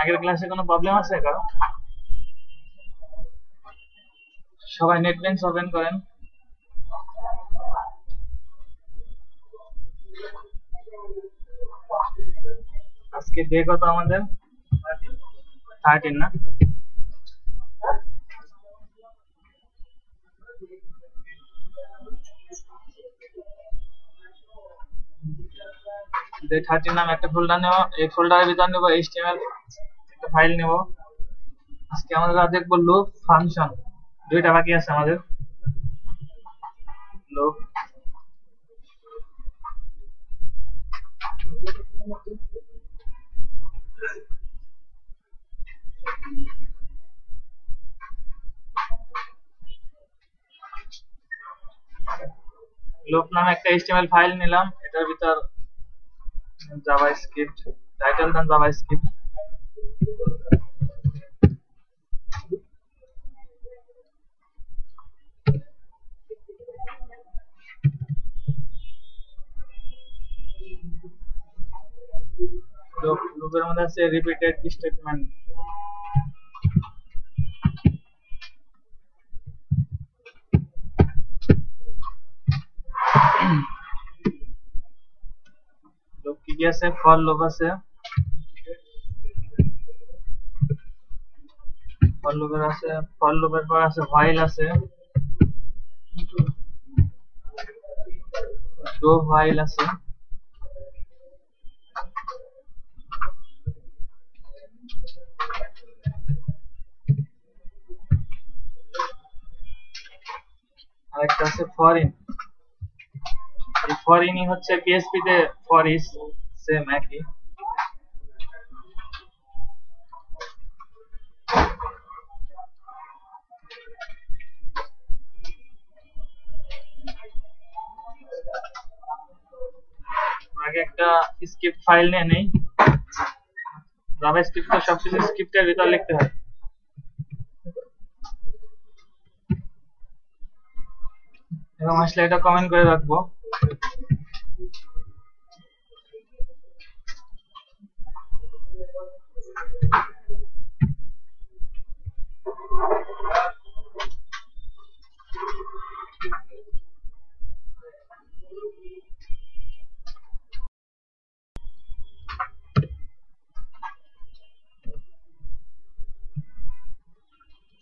আগের ক্লাসে কোনো প্রবলেম আছে কারো? সবাই নেটবিনস ওপেন করেন। আজকে ডে কত আমাদের? 13 না? ডে 13 নামে একটা ফোল্ডার নেব। এই ফোল্ডারের ভিতর নেব HTML একটা ফাইল নেব। আজকে আমরা দেখবো লুপ ফাংশন। দুইটা বাকি আছে আমাদের। লুপ লুপ নামে একটা HTML ফাইল নিলাম। এটার ভিতর জাভাস্ক্রিপ্ট টাইটেল দেন জাভাস্ক্রিপ্ট। লুপের মধ্যে আছে রিপিটেড স্টেটমেন্ট। লুপ কি কি আছে? ফর লুপ আছে, ফর লুপের আছে, ফর লুপের পর আছে হোয়াইল আছে, ডু হোয়াইল আছে, আরেকটা আছে ফর ইন। এই ফর ইনই হচ্ছে PHP তে ফর ইজ সেম একই। আগে একটা স্ক্রিপ্ট ফাইল নিয়ে নেই। জাভাস্ক্রিপ্ট তো সবকিছু স্ক্রিপ্টের ভিতর লিখতে হয়। এবং আসলে এটা কমেন্ট করে রাখবো।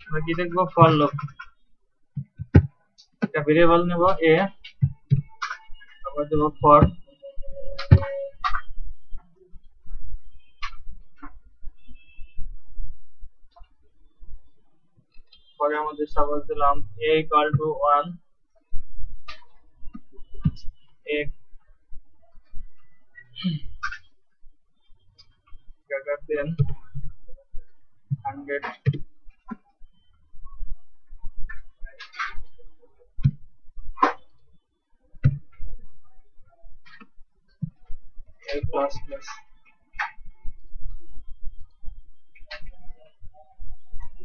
আমরা কি দেখবো? For loop. একটা ভেরিয়েবল নেব a, তারপর দেব ফর, পরে আমাদের সাপোজ দিলাম a equal to 1, a greater than 100, a plus plus।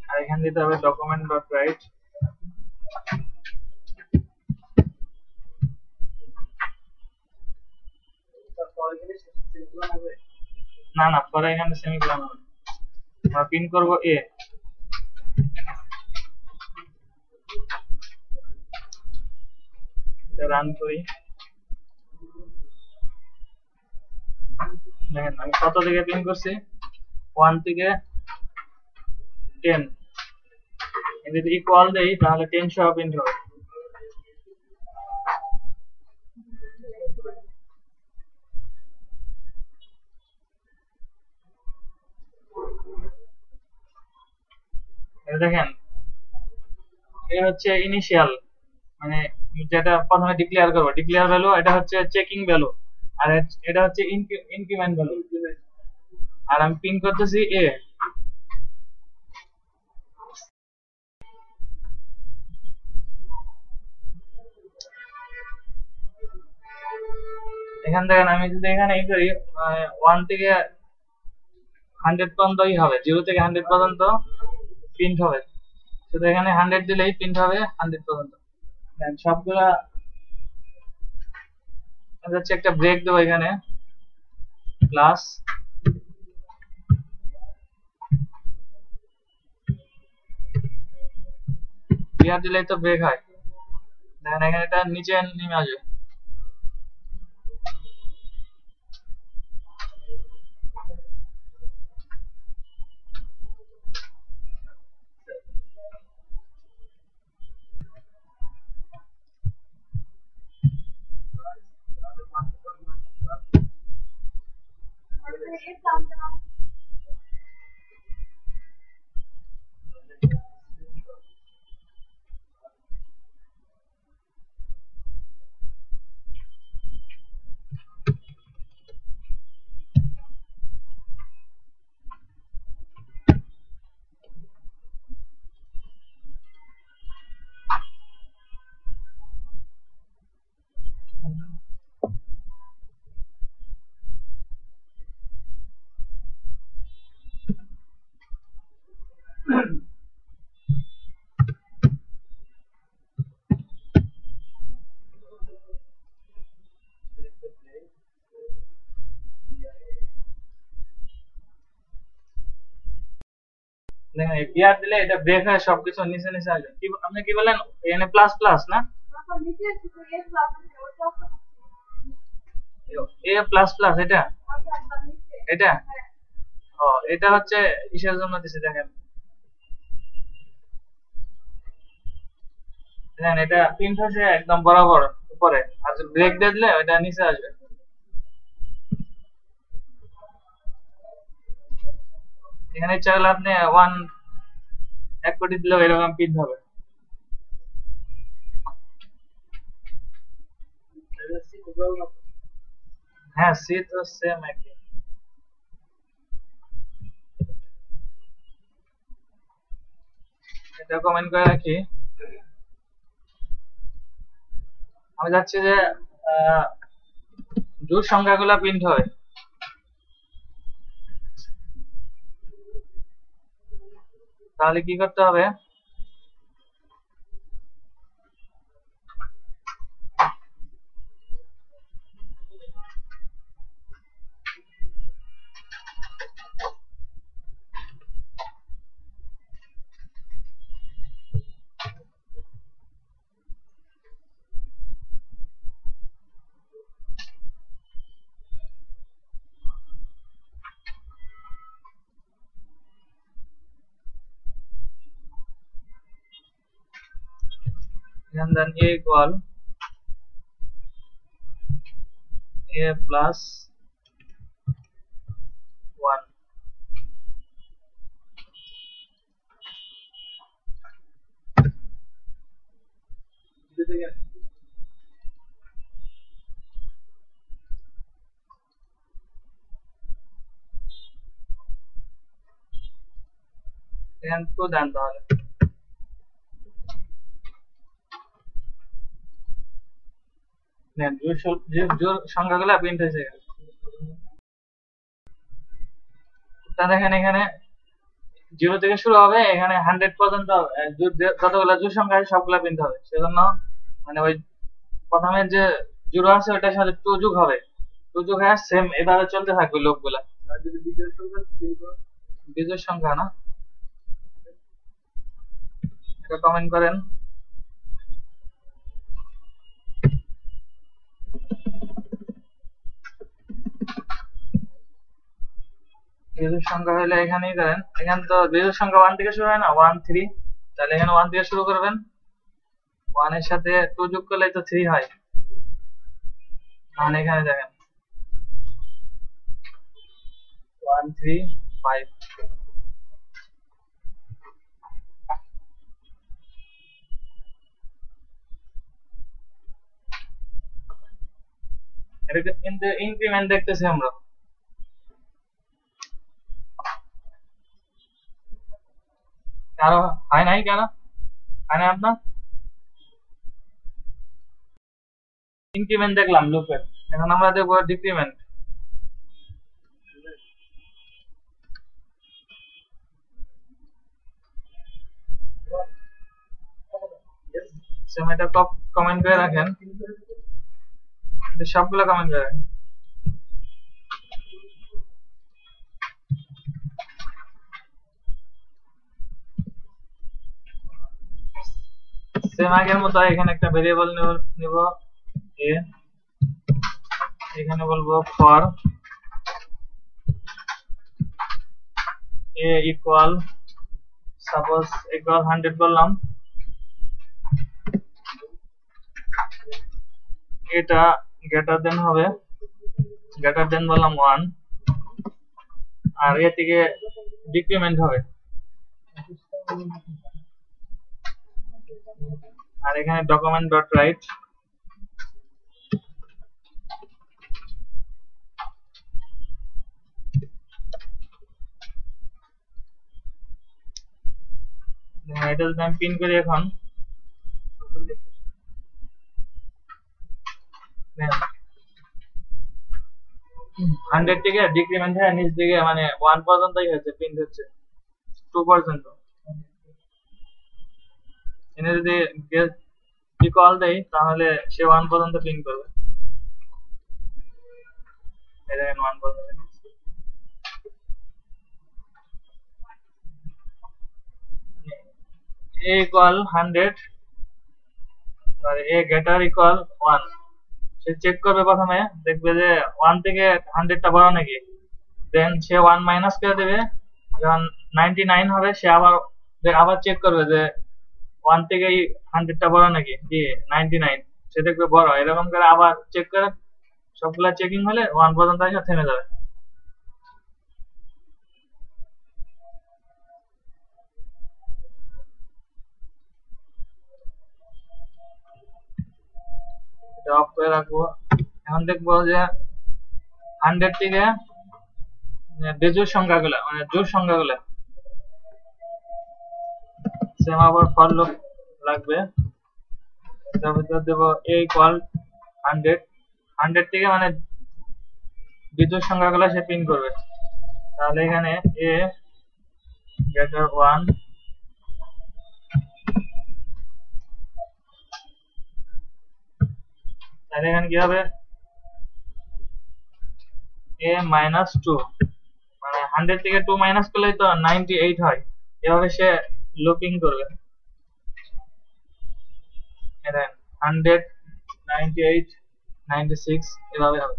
আর এখানে দিতে হবে ডকুমেন্ট ডট রাইট। না না, পরে এখানে সেমিকোলন হবে। আমরা প্রিন্ট করব a। এটা রান করি। দেখেন আমি কত থেকে প্রিন্ট করছি? 1 থেকে 10। যদি ইকুয়াল দেই তাহলে 10 সহ প্রিন্ট হবে। দেখেন এটা হচ্ছে ইনিশিয়াল, মানে যেটা প্রথমে ডিক্লেয়ার করব, ডিক্লেয়ার ভ্যালু। এটা হচ্ছে চেকিং ভ্যালু, আর এটা হচ্ছে ইনক্রিমেন্ট ভ্যালু। আর আমি প্রিন্ট করতেছি a। এখান দেখেন আমি যদি এখানে এই করি 1 থেকে 100 পর্যন্তই হবে, 0 থেকে 100 পর্যন্ত প্রিন্ট হবে। শুধু এখানে 100 দিলেই প্রিন্ট হবে 100 পর্যন্ত। দেন সবগুলা হচ্ছে একটা ব্রেক দেবো এখানে, প্লাস গিয়ার দিলেই তো ব্রেক হয়। দেখেন এখানে এটা নিচে নেমে আসবে। দেখেন গিয়ার দিলে এটা ব্রেক হয়, সবকিছু নিচে নিচে আসবে। কি আপনি কি বলেন এখানে প্লাস প্লাস না? এ প্লাস প্লাস এটা এটা ও এটা হচ্ছে কিসের জন্য দিছে দেখেন। দেখেন এটা প্রিন্ট হয়েছে একদম বরাবর উপরে, আর ব্রেক দিয়ে দিলে এটা নিচে আসবে। এখানে চাইলে আপনি 1 কোটি দিলেও এরকম প্রিন্ট হবে। হ্যাঁ সি তো সেম একই। এটা কমেন্ট করে রাখি। আমি যাচ্ছি যে জোড় সংখ্যাগুলো প্রিন্ট হবে। তাহলে কি করতে হবে? and then a equal a plus 1. এখানে তো দেন তাহলে নেন জোড় সংখ্যাগুলো প্রিন্ট হয়েছে। তা দেখেন এখানে 0 থেকে শুরু হবে, এখানে 100 পর্যন্ত যতগুলো জোড় সংখ্যা আছে সবগুলা প্রিন্ট হবে। সেজন্য মানে ওই প্রথমে যে 0 আছে ওইটার সাথে 2 যোগ হবে, 2 যোগ হয়ে সেম এভাবে চলতে থাকবে লোকগুলা। বিজোড় সংখ্যা না, এটা কমেন্ট করেন। বিজোড় সংখ্যা হলে এখানেই করেন। এখানে তো বিজোড় সংখ্যা 1 থেকে শুরু হয় না, 1 3। তাহলে এখানে 1 থেকে শুরু করবেন, 1 এর সাথে 2 যোগ করলে তো 3 হয়। তাহলে এখানে দেখেন 1 3 5। এটা কিন্তু ইনক্রিমেন্ট দেখতেছি আমরা। কারো হয় নাই, কেন হয় না আপনার? ইনক্রিমেন্ট দেখলাম লুপের, এখন আমরা দেখবো ডিক্রিমেন্ট। এটা কমেন্ট করে রাখেন, সবগুলো কমেন্ট করে রাখেন। সেম আগের মতো এখানে একটা ভেরিয়েবল নিব এ, এখানে বলবো for a equal suppose equal 100 বললাম, এটা গ্রেটার দেন হবে, গ্রেটার দেন বললাম 1, আর এ থেকে ডিক্রিমেন্ট হবে, আর এখানে ডকুমেন্ট ডট রাইট এটা যদি আমি পিন করি এখন 100 থেকে ডিক্রিমেন্ট হয়ে নিচ দিকে মানে 1 পর্যন্তই হচ্ছে, প্রিন্ট হচ্ছে 2 পর্যন্ত। এনে যদি ইকুয়াল দেই তাহলে সে 1 পর্যন্ত প্রিন্ট করবে, এই দেখেন 1 পর্যন্ত। a equal 100 আর a greater equal 1, সে চেক করবে প্রথমে, দেখবে যে 1 থেকে 100 টা বড় নাকি, দেন সে 1 মাইনাস করে দেবে, যখন 99 হবে সে আবার চেক করবে যে 1 থেকে 100 টা বড় নাকি, কি 99, সে দেখবে বড়, এরকম করে আবার চেক করে সবগুলা চেকিং হলে 1 পর্যন্ত এসে থেমে যাবে। এটা অফ করে রাখবো। এখন দেখবো যে 100 থেকে বেজোড় সংখ্যাগুলো মানে জোড় সংখ্যাগুলো সেম আবার ফর লুপ লাগবে, এটার ভিতর দেব a ইকুয়াল 100, 100 থেকে মানে বিজোড় সংখ্যাগুলো সে প্রিন্ট করবে, তাহলে এখানে a গ্রেটার 1, তাহলে এখানে কি হবে a মাইনাস 2, মানে 100 থেকে 2 মাইনাস করলে তো 98 হয়, এভাবে সে লুপিং করবে, 100 98 96 এভাবে হবে।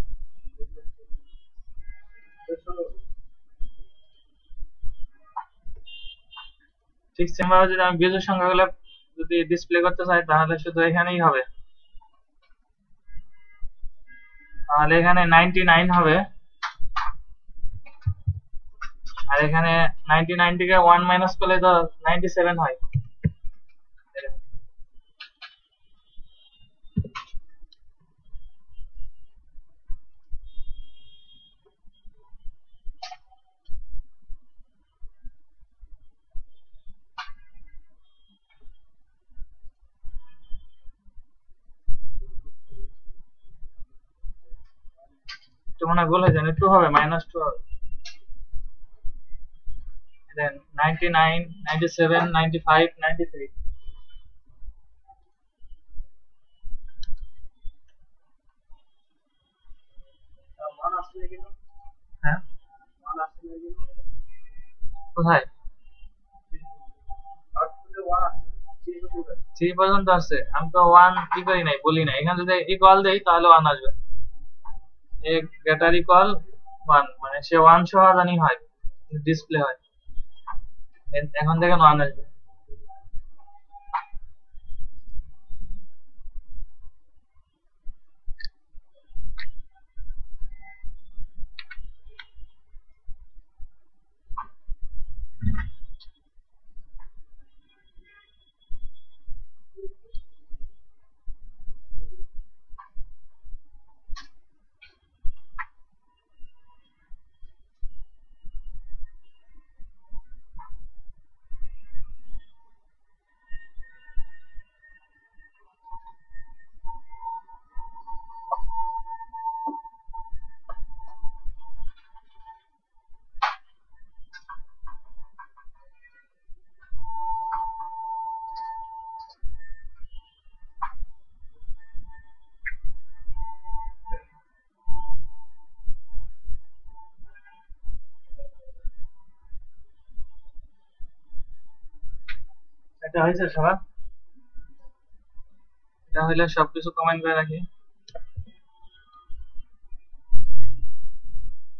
ঠিক সেম ভাবে যদি আমি বিজোড় সংখ্যাগুলো যদি ডিসপ্লে করতে চাই তাহলে শুধু এখানেই হবে, তাহলে এখানে 99 হবে, আর এখানে 99 থেকে 1 মাইনাস করলে তো 97 হয়। তো মনে হয় ভুল হয়েছে, 2 হবে, -2 হবে, দেন 99 97 95 93, হ্যাঁ কোথায় 3 পর্যন্ত আসছে, আমি তো 1 কি করি নাই, বলি নাই, এখানে যদি ইকুয়াল দেই তাহলে 1 আসবে, এ গ্রেটার ইকুয়াল 1 মানে সে 1 সহ জানি হয় ডিসপ্লে হয়, এখন দেখেন 1 আসবে। এটা হয়েছে সবার? হইলে সবকিছু কমেন্ট করে রাখি।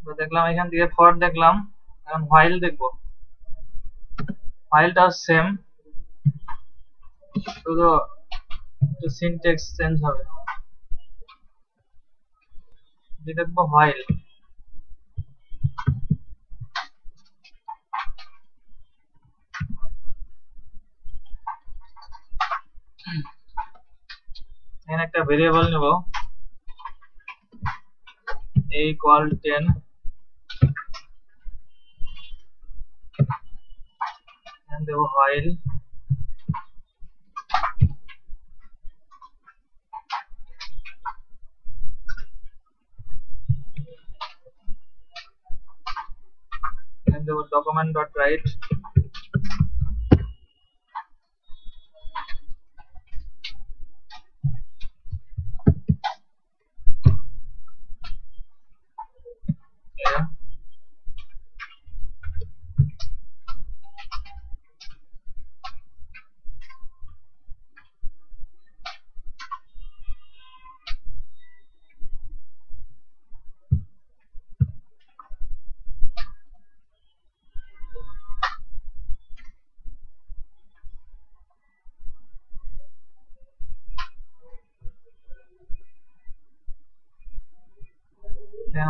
তো দেখলাম এখান থেকে ফর দেখলাম, এখন হোয়াইল দেখবো। হোয়াইলটা সেম, শুধু একটু সিনট্যাক্স চেঞ্জ হবে। দেখবো হোয়াইল, এখানে একটা ভেরিয়েবল নেব a equal 10, এখানে দেবো হোয়াইল দেবো document dot write,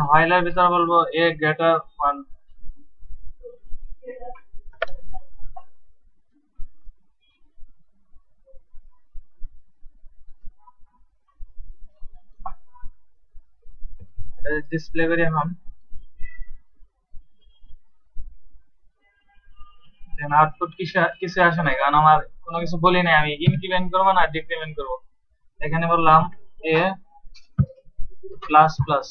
হোয়াইলের ভিতরে বলবো a greater 1, ডিসপ্লে করি এখন। আউটপুট কিছু আসে নাই, কারণ আমার কোনো কিছু বলি নাই, আমি ইনক্রিমেন্ট করবো না ডিক্রিমেন্ট করবো। এখানে বললাম a প্লাস প্লাস,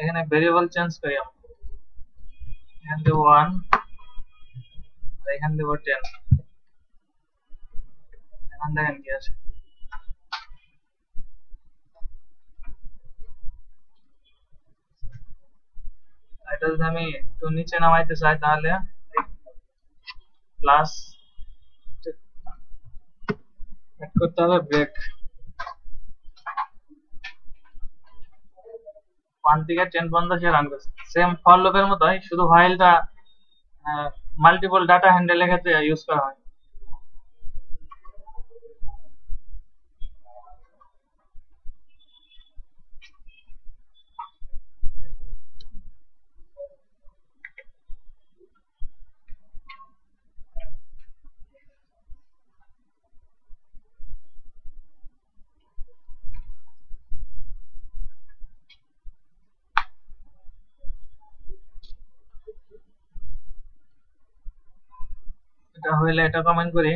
এখানে ভেরিয়েবল চেঞ্জ করি আমরা, এখানে দেবো 1 আর এখানে দেবো 10। এখন দেখেন কি আছে, এটা যদি আমি একটু নিচে নামাইতে চাই তাহলে প্লাস অ্যাড করতে হবে ব্রেক, 1 থেকে 10 পর্যন্ত সে রান করছে। সেম ফর লুপের মতোই, শুধু হোয়াইলটা মাল্টিপল ডাটা হ্যান্ডেলের ক্ষেত্রে ইউজ করা হয়। এটা হইলে এটা কমেন্ট করি,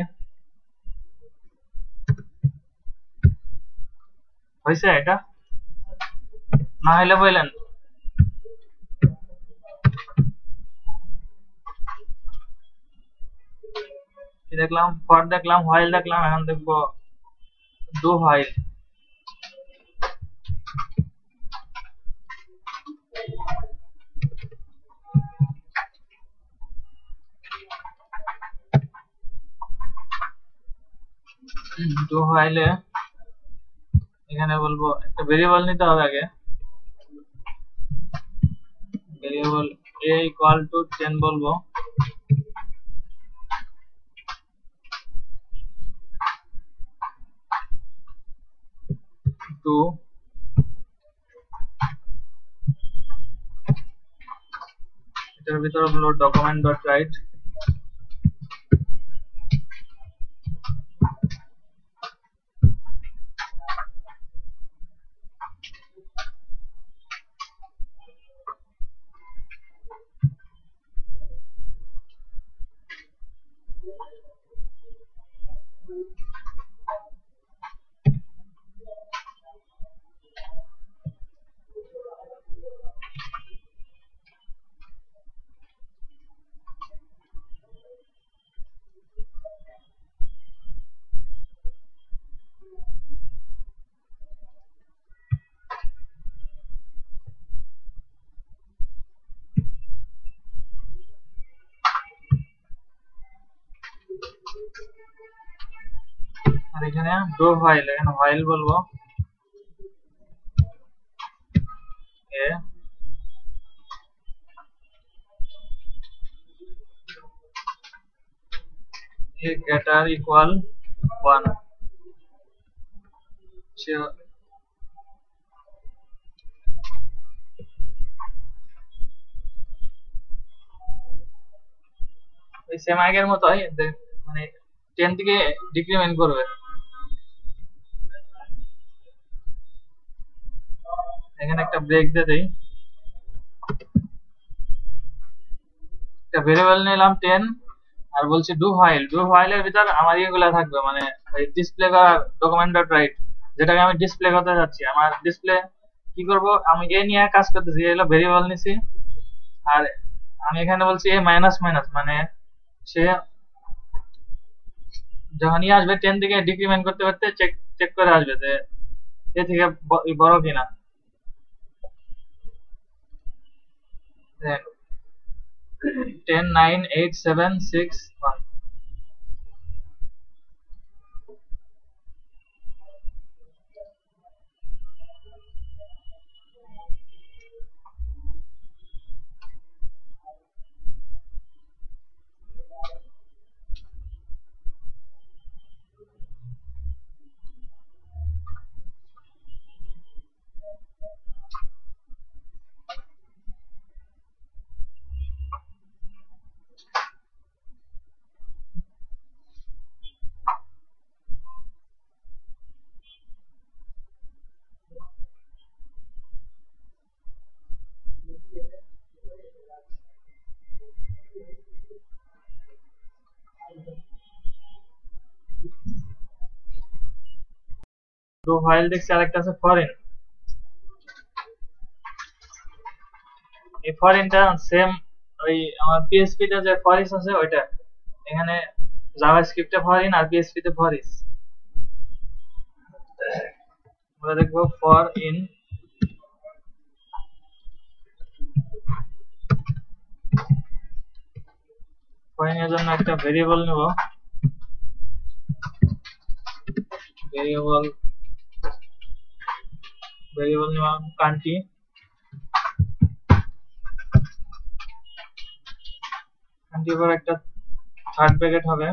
হয়েছে এটা, না হইলে বললেন। কি দেখলাম, ফর দেখলাম, হোয়াইল দেখলাম, এখন দেখবো ডু হোয়াইল। ডু হোয়াইলে এখানে বলবো একটা ভেরিয়েবল নিতে হবে আগে, ভেরিয়েবল a ইকুয়াল টু 10 বলবো, টু এটার ভিতরে বলবো ডকুমেন্ট ডট রাইট, আর এখানে ডো ফাইল, এখানে ফাইল বলবো এ getter equal 1 ওই সেম আগের মতোই মানে 10 থেকে ডিক্রিমেন্ট করবে। এখানে একটা ব্রেক দিয়ে দেই, একটা ভেরিয়েবল নিলাম 10 আর বলছি ডু ফাইলের ভিতর আমার এগুলা থাকবে, মানে এই ডিসপ্লে করা ডকুমেন্ট ডট রাইট, যেটাকে আমি ডিসপ্লে করতে যাচ্ছি। আমার ডিসপ্লে কি করব, আমি এ নিয়ে কাজ করতেছি, এগুলো ভেরিয়েবল নিছি। আর আমি এখানে বলছি এ মাইনাস মাইনাস, মানে সে যখনই আসবে 10 থেকে ডিক্রিমেন্ট করতে করতে চেক চেক করে আসবে যে এ থেকে বড় কিনা। 10 9 8 7 6 1 ডু ফাইল দেখছি। আরেকটা আছে ফরেন। এই ফরেনটা সেম ওই আমার পিএইচপি তে যে ফরিস আছে ওইটা, এখানে জাভাস্ক্রিপ্টে ফরিন আর পিএইচপি তে ফরিস। আমরা দেখবো ফর ইন ফরিন এর জন্য একটা ভেরিয়েবল নেব, ভেরিয়েবল নেওয়া কান্ট্রি, কান্ট্রির পর একটা থার্ড ব্র্যাকেট হবে,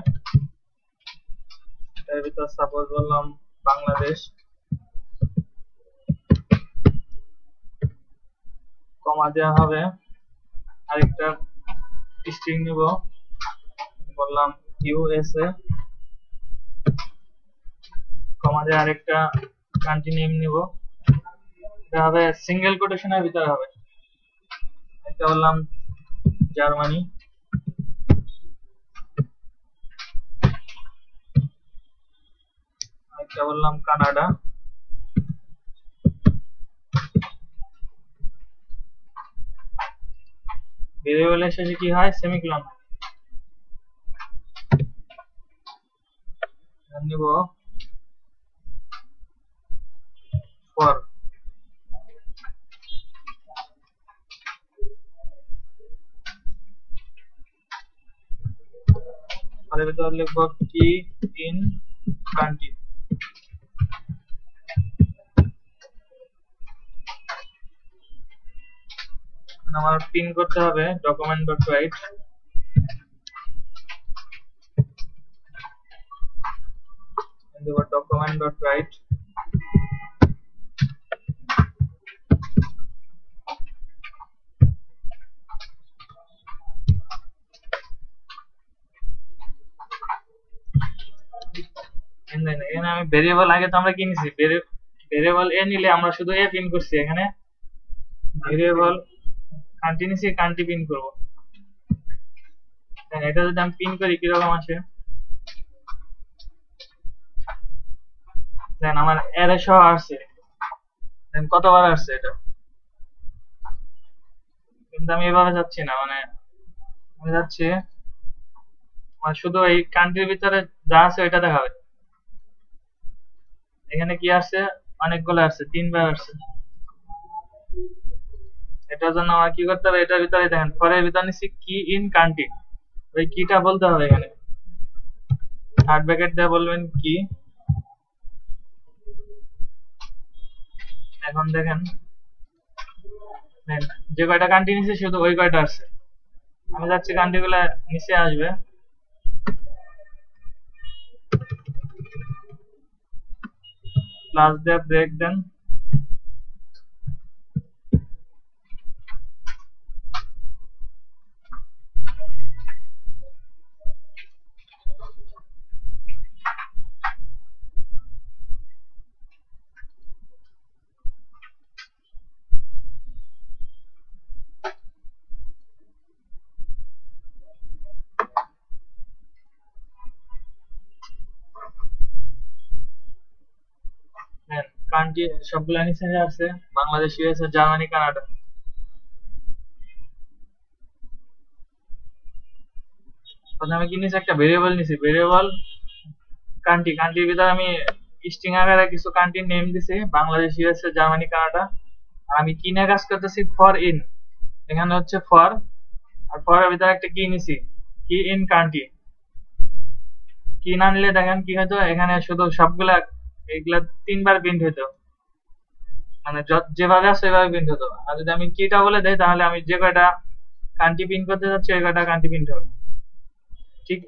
এর ভিতর সাপোজ বললাম বাংলাদেশ, কমা দেওয়া হবে, আরেকটা স্ট্রিং নিব, বললাম ইউএসএ, কমা দিয়ে আরেকটা কান্ট্রি নেম নিব, এটা হবে সিঙ্গেল কোটেশনের ভিতরে হবে, একটা বললাম জার্মানি, একটা বললাম কানাডা, ভেরিয়েবলের শেষে কি হয় সেমিকোলন নিব, ফর এর ভিতর লিখব কি ইন কান্ট্রি, আমার পিন করতে হবে ডকুমেন্ট ডট রাইট, দেব ডকুমেন্ট ডট রাইট, এখানে আমি ভেরিয়েবল, আগে তো আমরা কি নিছি ভেরিয়েবল এ নিলে আমরা শুধু এ পিন করছি, এখানে ভেরিয়েবল কান্ট্রি নিছি, কান্ট্রি পিন করব। এটা যদি আমি পিন করি কিরকম আসে, দেন আমার এর সহ আসছে, দেন কতবার আসছে এটা, কিন্তু আমি এভাবে যাচ্ছি না, মানে আমি যাচ্ছি মানে শুধু এই কান্ট্রির ভিতরে যা আছে ওইটা দেখাবে। এখানে কি আসছে, অনেকগুলো আসছে, 3বার আসছে। এটার জন্য আমার কি করতে হবে, এটার ভিতরে দেখেন ফরের ভিতরে নিচ্ছি কি ইন কান্ট্রি, ওই কিটা বলতে হবে, এখানে থার্ড ব্র্যাকেট দিয়ে বলবেন কি, এখন দেখেন যে কয়টা কান্ট্রি নিচে শুধু ওই কয়টা আসছে। আমি যাচ্ছি কান্ট্রি গুলা নিচে আসবে। প্লাস দিয়ে ব্রেক দেন। কান্ট্রি সবগুলা নিচে আছে, বাংলাদেশ, ইউএসএ, জার্মানি, কানাডা। প্রথমে কি নিছি, একটা ভেরিয়েবল নিছি, ভেরিয়েবল কান্ট্রির ভিতরে আমি স্ট্রিং আকারে কিছু কান্ট্রির নেম দিছি, বাংলাদেশ, ইউএসএ, জার্মানি, কানাডা। আর আমি কি নিয়ে কাজ করতেছি, ফর ইন। এখানে হচ্ছে ফর, আর ফরের ভিতরে একটা কি নিছি, কি ইন কান্ট্রি। কি না নিলে দেখেন কি হয়তো, এখানে শুধু সবগুলা এইগুলা 3বার প্রিন্ট হইতো, মানে যেভাবে আছে সেভাবে প্রিন্ট হতো। আর যদি আমি কিটা বলে দেই তাহলে আমি যে কয়টা কান্ট্রি প্রিন্ট করতে যাচ্ছি ওই কয়টা কান্ট্রি প্রিন্ট হবে। ঠিক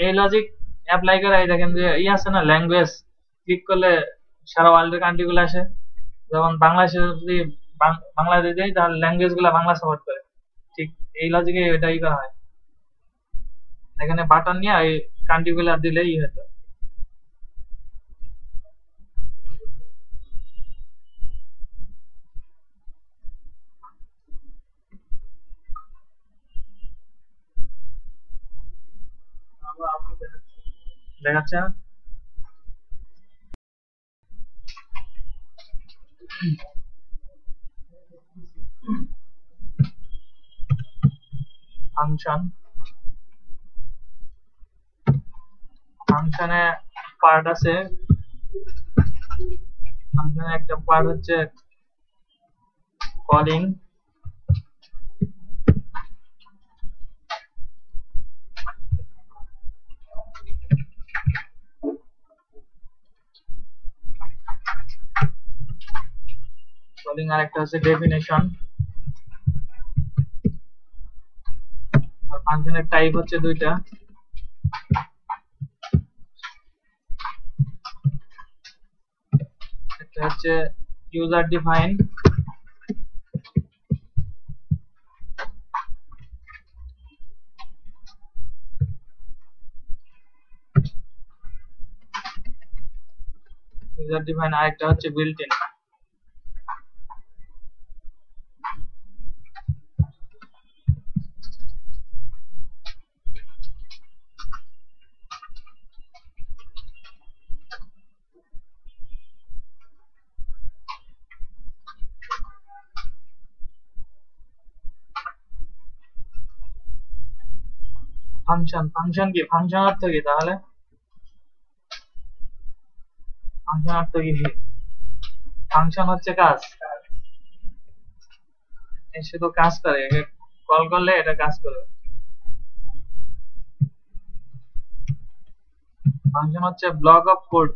এই লজিক অ্যাপ্লাই করে এই দেখেন যে আছে না ল্যাঙ্গুয়েজ, ক্লিক করলে সারা ওয়ার্ল্ডের কান্ট্রি গুলো আসে। যেমন বাংলাদেশে যদি বাংলা দিয়ে দেয় তাহলে ল্যাঙ্গুয়েজ গুলা বাংলা সাপোর্ট করে। ঠিক এই লজিকে এটাই করা হয়। এখানে বাটন নিয়ে এই কান্ট্রি গুলা দিলেই হতো। দেখাচ্ছে না? ফাংশন, ফাংশনে পার্ট আছে। ফাংশনে একটা পার্ট হচ্ছে কলিং, কলিং, আর একটা হচ্ছে ডেফিনেশন। আর ফাংশনের টাইপ হচ্ছে দুইটা, একটা হচ্ছে ইউজার ডিফাইন, আর একটা হচ্ছে বিল্ট ইন। ফাংশন, ফাংশন কি, ফাংশন অর্থ কি তাহলে? ফাংশন অর্থ কি? ফাংশন হচ্ছে কাজ, শুধু কাজ করে, কল করলে এটা কাজ করবে। ফাংশন হচ্ছে ব্লক অফ কোড,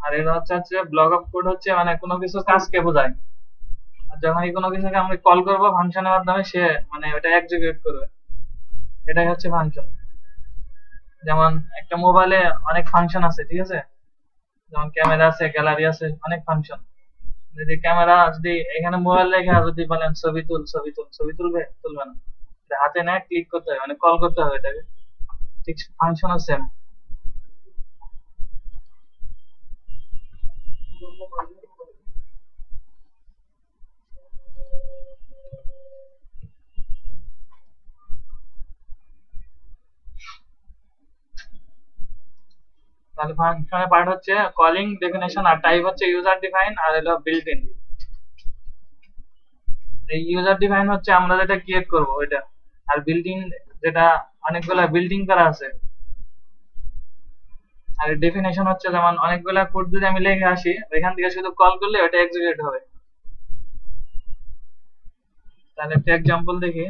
আর এটা হচ্ছে ব্লক অফ কোড হচ্ছে মানে কোনো কিছু কাজকে বোঝায়। আর যখনই কোনো কিছুকে আমরা কল করবো ফাংশনের মাধ্যমে, সে মানে ওটা এক্সিকিউট করবে, এটাই হচ্ছে ফাংশন। যেমন একটা মোবাইলে অনেক ফাংশন আছে, ঠিক আছে? যেমন ক্যামেরা আছে, গ্যালারি আছে, অনেক ফাংশন। যদি ক্যামেরা, যদি এখানে মোবাইল রেখে যদি বলেন ছবি তুল, ছবি তুল, ছবি তুলবে? তুলবে না। হাতে নেয়, ক্লিক করতে হবে, মানে কল করতে হবে এটাকে। ঠিক ফাংশনও সেম। তাহলে ফাংশনের পার্ট হচ্ছে কলিং, ডেফিনেশন, আর টাইপ হচ্ছে ইউজার ডিফাইন, আর হলো বিল্ট ইন। এই ইউজার ডিফাইন হচ্ছে আমরা যেটা ক্রিয়েট করব ওইটা, আর বিল্ট ইন যেটা অনেকগুলা বিল্ডিং করা আছে। আর ডেফিনেশন হচ্ছে যেমন অনেকগুলা কোড যদি আমি লিখে আসি, ওইখান থেকে শুধু কল করলে ওটা এক্সিকিউট হবে। তাহলে একটা এক্সাম্পল দেখি।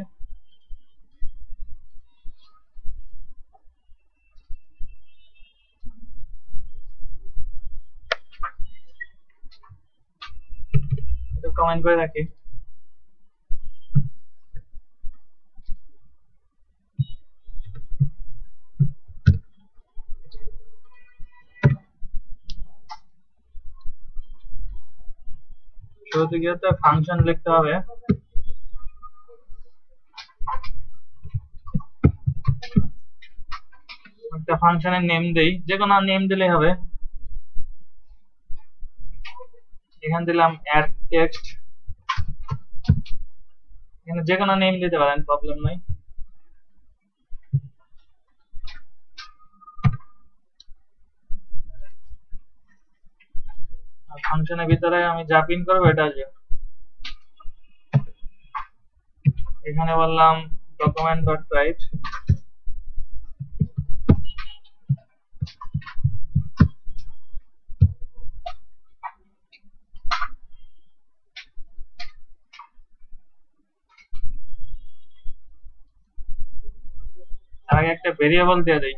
কমেন্ট করে রাখি। শুরুতে গিয়ে তো ফাংশন লিখতে হবে। একটা ফাংশনের নেম দেই, যে কোনো নেম দিলেই হবে। এখানে দিলাম অ্যাড টেক্সট, এখানে যে কোনো নেম দিতে পারেন, প্রবলেম নাই। ফাংশনের ভিতরে আমি যা প্রিন্ট করবো এটা আসবে। এখানে বললাম ডকুমেন্ট ডট রাইট, তার আগে একটা ভেরিয়েবল দিয়ে দেই।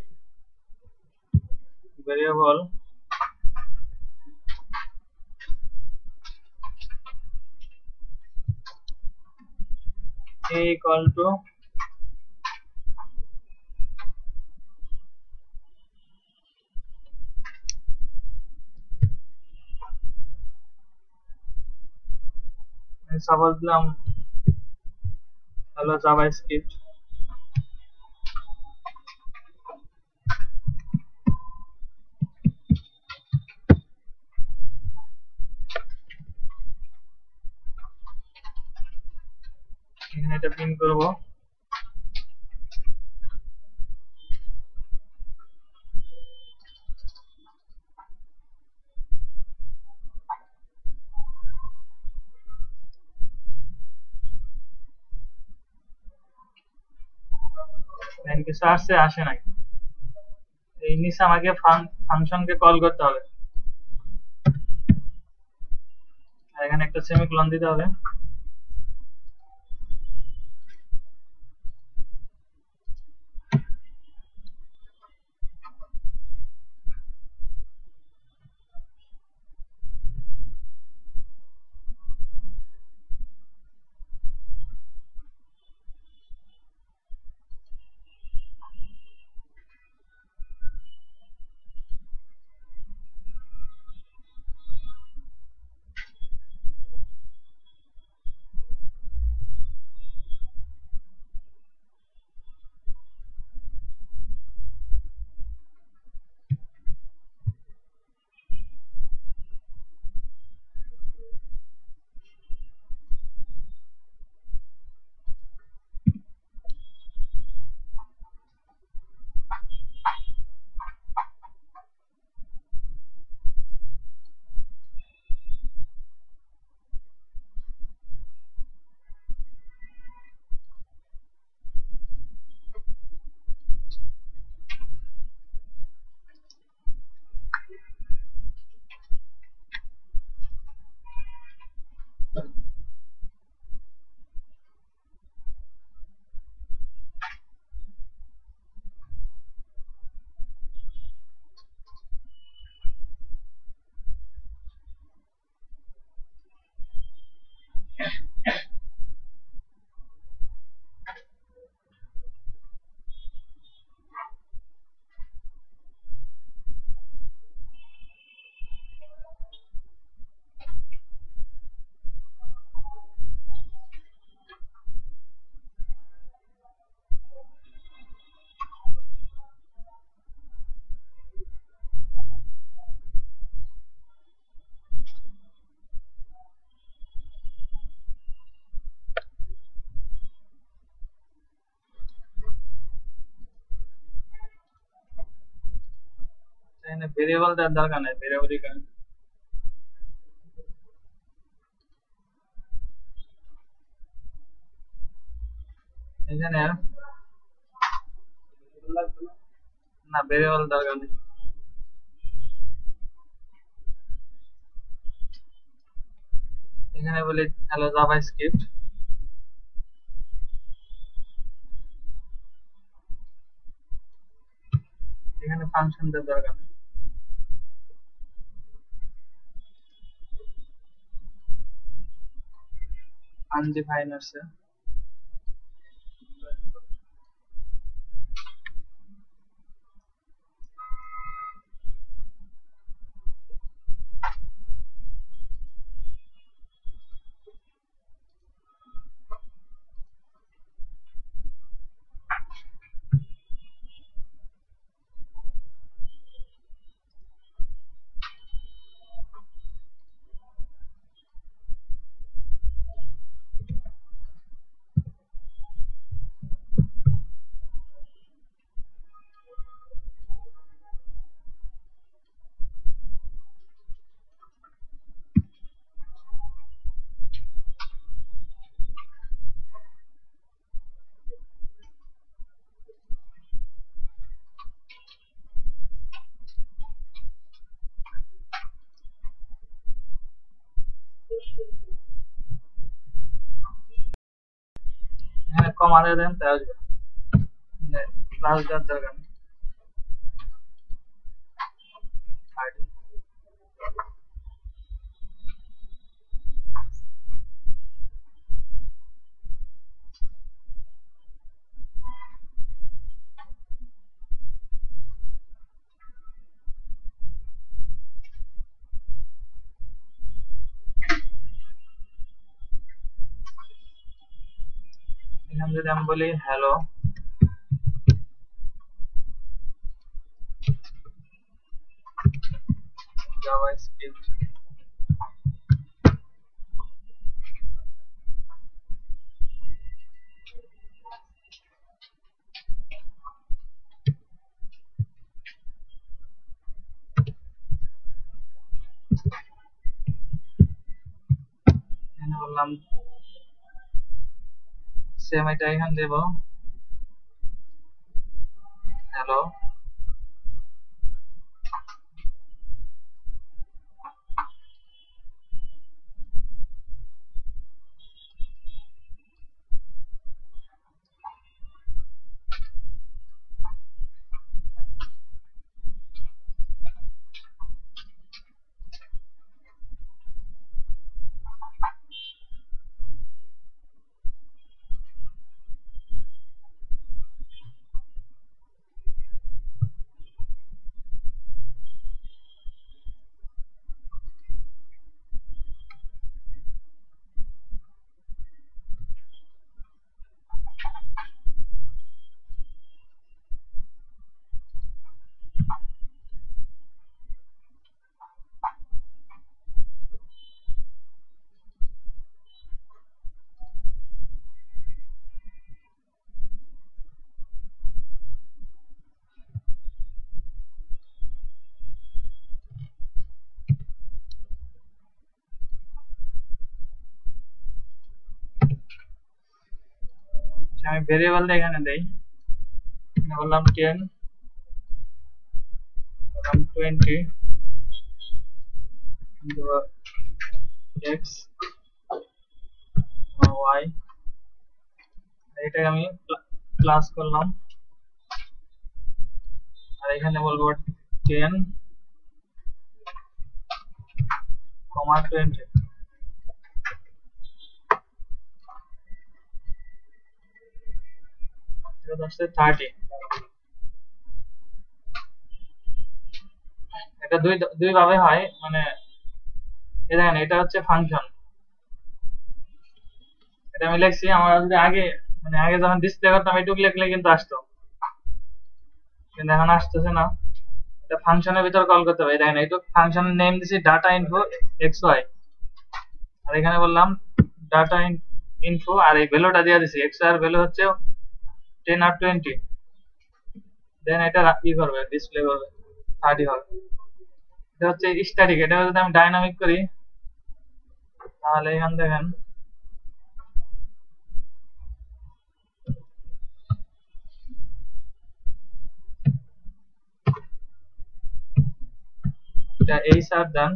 Variable a equal to suppose দিলাম হ্যালো জাভাস্ক্রিপ্ট। এখানে এটা প্রিন্ট করব। কিছু আসছে, আসে নাই। এই নিচে আমাকে ফাংশনকে কল করতে হবে, এখানে একটা সেমিকোলন দিতে হবে। এখানে ভেরিয়েবল দেওয়ার দরকার নেই, ভেরিয়েবল এখানে না, ভেরিয়েবল দরকার নেই। এখানে বলি হ্যালো জাভাস্ক্রিপ্ট, এখানে ফাংশন দেওয়ার দরকার নেই। আনডিফাইন আছে। এখানে কমা দিয়ে দেন তাই আসবে, প্লাস দেওয়ার দরকার নেই। এখানে যদি আমি বলি হ্যালো জাভাস্ক্রিপ্ট, এখানে বললাম সেম, এটা এখানে দেব হ্যালো। আমি ভেরিয়েবল এখানে দেই, বললাম 10, বললাম 20 x y, এটাকে আমি প্লাস করলাম, আর এখানে বলবো 10, 20, এটা হচ্ছে 30। এটা দুই ভাবে হয়, মানে দেখেন এটা হচ্ছে ফাংশন, এটা আমি লিখছি। আমার যদি আগে মানে আগে যখন ডিসপ্লে করতাম এটুকু লিখলে কিন্তু আসতো, কিন্তু এখন আসতেছে না। এটা ফাংশনের ভিতর কল করতে হবে। দেখেন এইটুক ফাংশনের নেম দিছি ডাটা ইনফো এক্স ওয়াই, আর এখানে বললাম ডাটা ইনফো, আর এই ভ্যালুটা দিয়ে দিছি এক্স ওয়াই এর ভ্যালু হচ্ছে 10 আর 20। দেন এটা কি করবে, ডিসপ্লে করবে 30 হবে। এটা হচ্ছে স্ট্যাটিক। এটা যদি আমি ডাইনামিক করি তাহলে এখান দেখেন এটা এই সার দেন,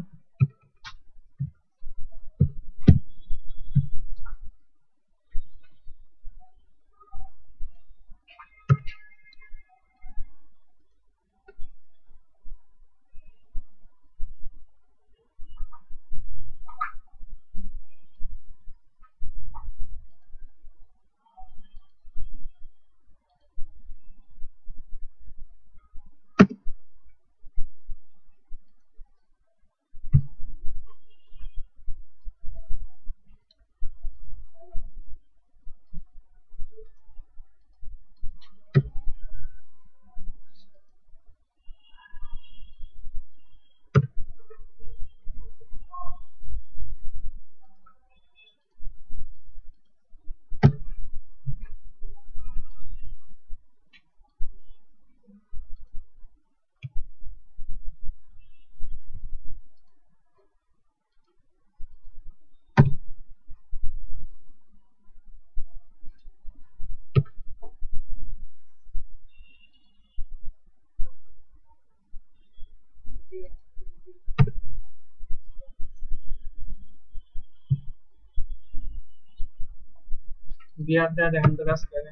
বিয়ার দেয়া দেখেন তো কাজ করে।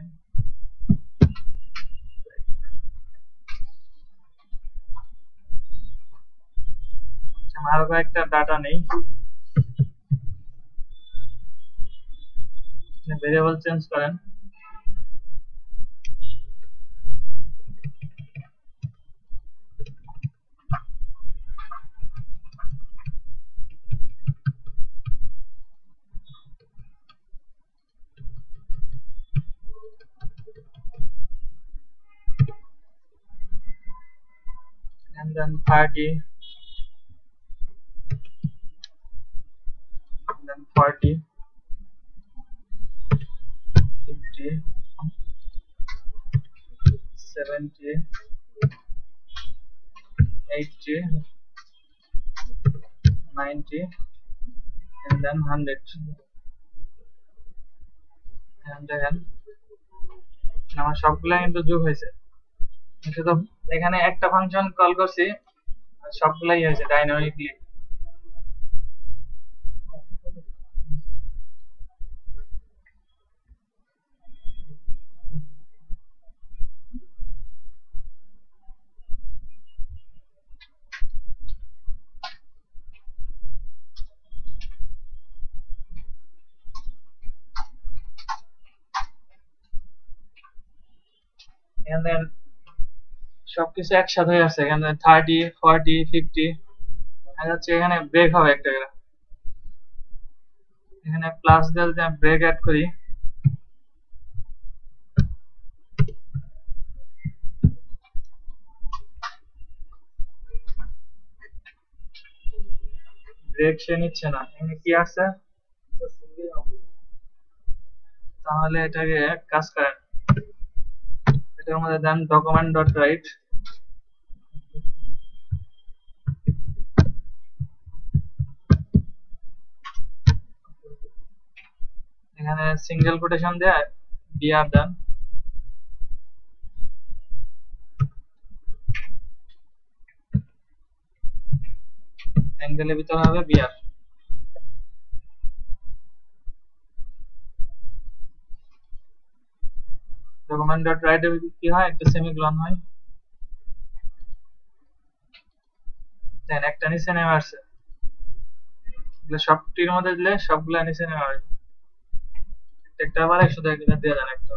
আরো কয়েকটা ডাটা নেই, ভেরিয়েবল চেঞ্জ করেন। and then 30 and then 40 50 70 80 90 and then 100 and then আমার সবগুলা কিন্তু যোগ হয়েছে, শুধু এখানে একটা ফাংশন কল করছি আর সবগুলাই হয়েছে ডাইনামিকলি। এখানে সবকিছু একসাথে হয়ে আছে, এখানে 30 40 50 হচ্ছে, এখানে ব্রেক হবে একটা করে। এখানে প্লাস দিয়ে ব্রেক অ্যাড করি, ব্রেক সে নিচ্ছে না। এখানে কি আছে, তাহলে এটাকে কাজ করেন, এটার মধ্যে দেন ডকুমেন্ট ডট রাইট, এখানে সিঙ্গেল কোটেশন দিয়ে বিআর দেন, অ্যাঙ্গেলের ভিতরে হবে বিআর। ডকুমেন্ট ডট রাইট এর কি হয়, একটা সেমিকোলন হয়, দেন একটা নিচে নেমে আসছে, এগুলো সবটির মধ্যে দিলে সবগুলা নিচে নেমে আসবে, একটা আবার 100 দিয়ে দেন একটা।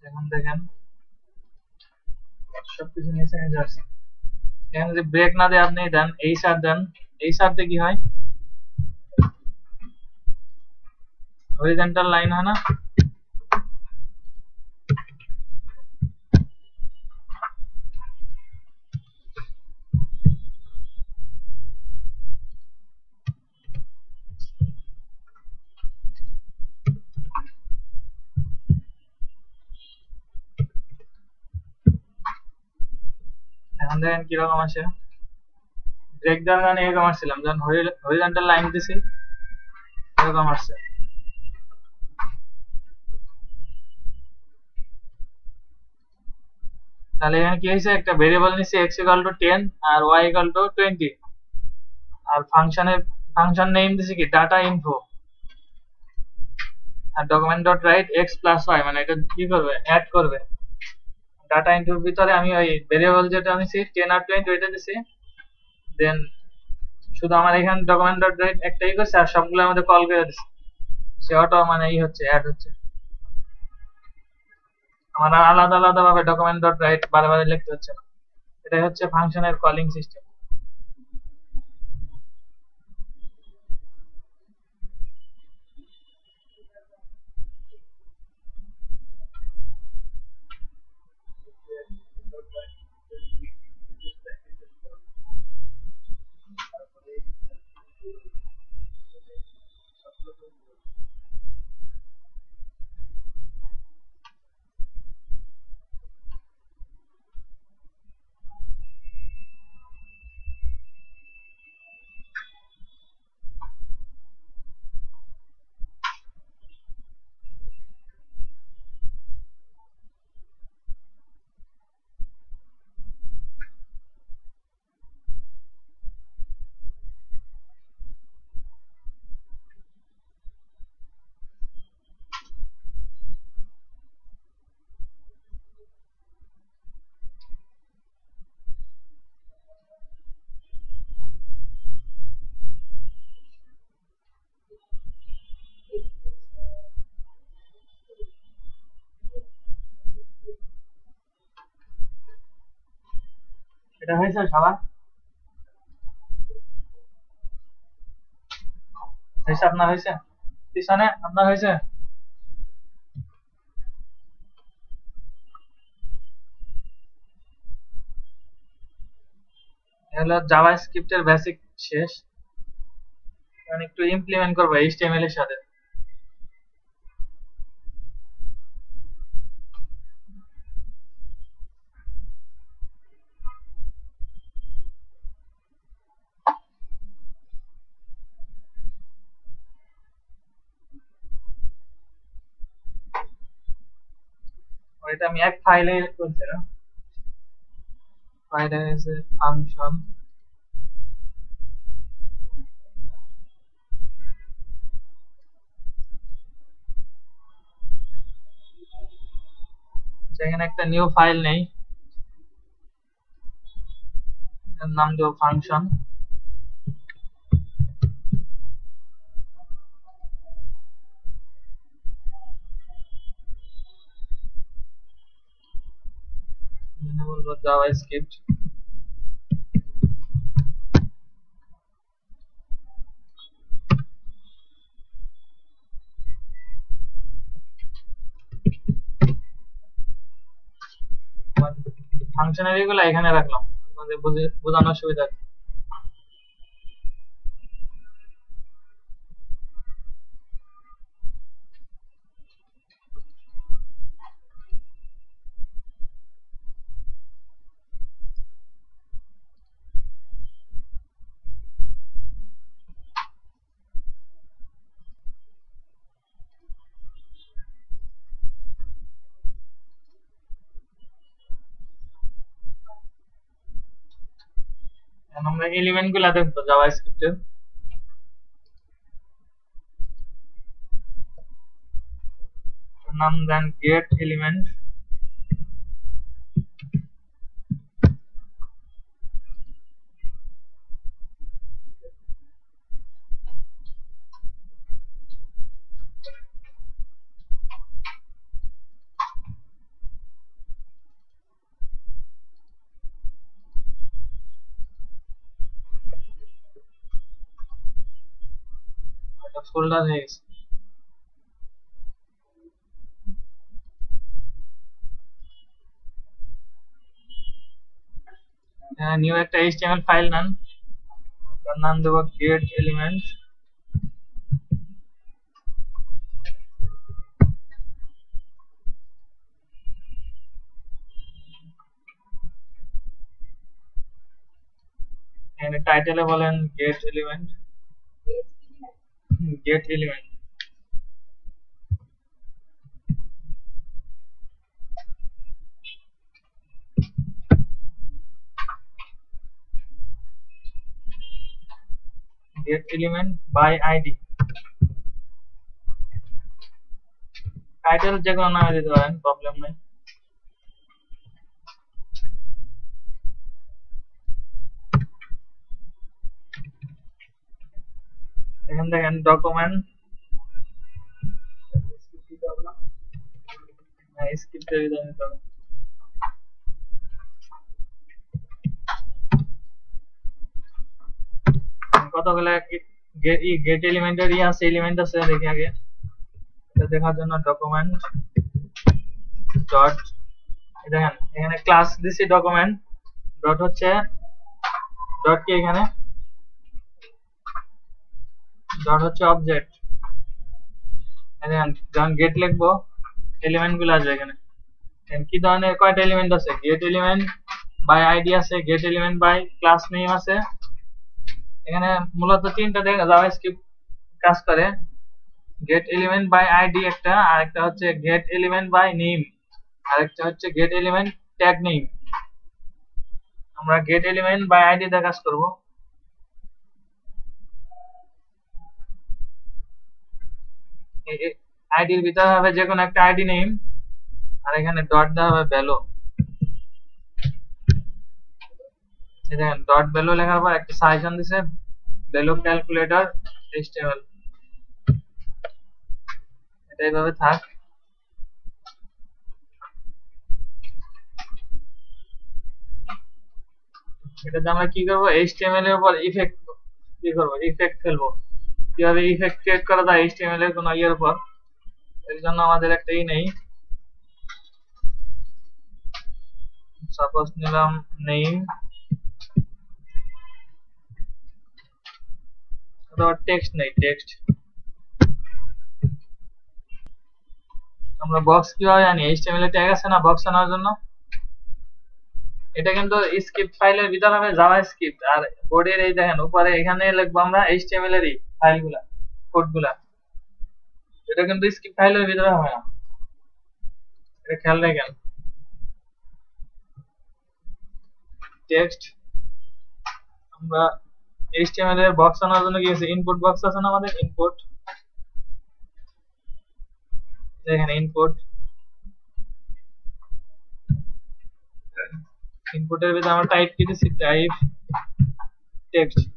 এখন দেখেন সবকিছু নিচে নিয়ে যাচ্ছে। এখানে যদি ব্রেক না দিয়ে আপনি দেন এই সার দেন, এই সারতে কি হয়, হরিজন্টাল লাইন হয় না, এখন দেখেন কিরকম আসে। ব্রেক দেওয়ার কারণে এরকম আসছিলাম, যখন হরিজন্টাল লাইন দিছি এরকম আসছে। তাহলে এখানে কি হয়েছে, একটা ভেরিয়েবল নিছি x ইকুয়াল টু 10 আর y ইকুয়াল টু 20, আর ফাংশন নেম দিছি কি ডাটা ইনফো, আর document dot write x plus y, মানে এটা কি করবে, অ্যাড করবে ডাটা ইনফোর ভিতরে। আমি ওই ভেরিয়েবল যেটা নিছি 10 আর 20 ওইটা দিছি, দেন শুধু আমার এখানে ডকুমেন্ট ডট রাইট একটাই করছে আর সবগুলো আমাদের কল করে দিছে, সে অটো মানে ই হচ্ছে, অ্যাড হচ্ছে। আমার আলাদা আলাদা ভাবে ডকুমেন্ট ডট রাইট বারে বারে লিখতে হচ্ছে না, এটাই হচ্ছে ফাংশনের কলিং সিস্টেম। এটা হয়েছে সবার? হয়েছে? আপনার হয়েছে? পিছনে আপনার হয়েছে? এগুলো জাভাস্ক্রিপ্টের বেসিক শেষ। এখন একটু ইমপ্লিমেন্ট করবো এইচটিএমএল এর সাথে। এটা আমি এক ফাইলে করছিলাম। ফাইলে আছে ফাংশন, সেখানে একটা নিউ ফাইল নেই, এর নাম দেব ফাংশন। এখানে বলবো জাভাস্ক্রিপ্ট। ফাংশনারি গুলো এখানে রাখলাম আপনাদের বোঝানোর সুবিধা। এখন আমরা এলিমেন্ট গুলা দেখবো জাভাস্ক্রিপ্টের। নাম দেন গেট এলিমেন্ট। একটা ফোল্ডার হয়ে গেছে। নিউ একটা এইচটিএমএল ফাইল নেন, তার নাম দেবো গেট এলিমেন্ট। এখানে টাইটেলে বলেন get element. Get element. Get element by ID. Title যে কোনো নামে দিতে পারেন, প্রবলেম নাই। এখানে দেখেন ডকুমেন্ট, স্ক্রিপ্টের ভিতরে নিতে হবে। কতগুলো গেট এলিমেন্টের আছে, এলিমেন্ট আছে দেখি আগে। এটা দেখার জন্য ডকুমেন্ট ডট, দেখেন এখানে ক্লাস দিছি ডকুমেন্ট ডট হচ্ছে ডট কি, এখানে ডট হচ্ছে অবজেক্ট। দেখেন যখন গেট লিখবো এলিমেন্ট গুলো আসবে এখানে। কি ধরনের কয়টা এলিমেন্ট আছে? গেট এলিমেন্ট বাই আইডি আছে, get element by class name আছে। এখানে মূলত তিনটা জাভাস্ক্রিপ্ট কাজ করে, গেট এলিমেন্ট বাই আইডি একটা, আরেকটা হচ্ছে গেট এলিমেন্ট বাই নেম, আরেকটা হচ্ছে গেট এলিমেন্ট ট্যাগ নেম। আমরা গেট এলিমেন্ট বাই আইডি দিয়ে কাজ করব। আইডির ভিতরে হবে যে কোনো একটা আইডি নেম, আর এখানে ডট দেওয়া হবে ভ্যালু। দেখেন ডট ভ্যালু লেখার পর একটা সাজেশন দিছে, ভ্যালু ক্যালকুলেটর এইচটিএমএল। এটা এইভাবে থাক। এটাতে আমরা কি করবো, HTML এর উপর ইফেক্ট কি করবো, ইফেক্ট ফেলবো। কিভাবে ইফেক্ট ক্রিয়েট করা যায় HTML এর কোনো ইয়ের উপর, এর জন্য আমাদের একটা নেই। সাপোজ নিলাম নেম অথবা টেক্সট নেই, টেক্সট। আমরা বক্স কিভাবে আনি, HTML এ ট্যাগ আছে না বক্স আনার জন্য। এটা কিন্তু স্ক্রিপ্ট ফাইলের ভিতর হবে জাভাস্ক্রিপ্ট, আর বোর্ডের এই দেখেন উপরে এখানে লিখবো আমরা HTML এর ফাইলগুলা, কোডগুলা। এটা কিন্তু স্ক্রিপ্ট ফাইলের ভিতরে হবে না, এটা খেয়াল রাখেন। টেক্সট আমরা HTML এর বক্স আনার জন্য কি আছে, ইনপুট বক্স আছে না আমাদের, ইনপুট। দেখেন ইনপুট, ইনপুটের ভিতরে আমরা টাইপ কি দিছি, টাইপ টেক্সট।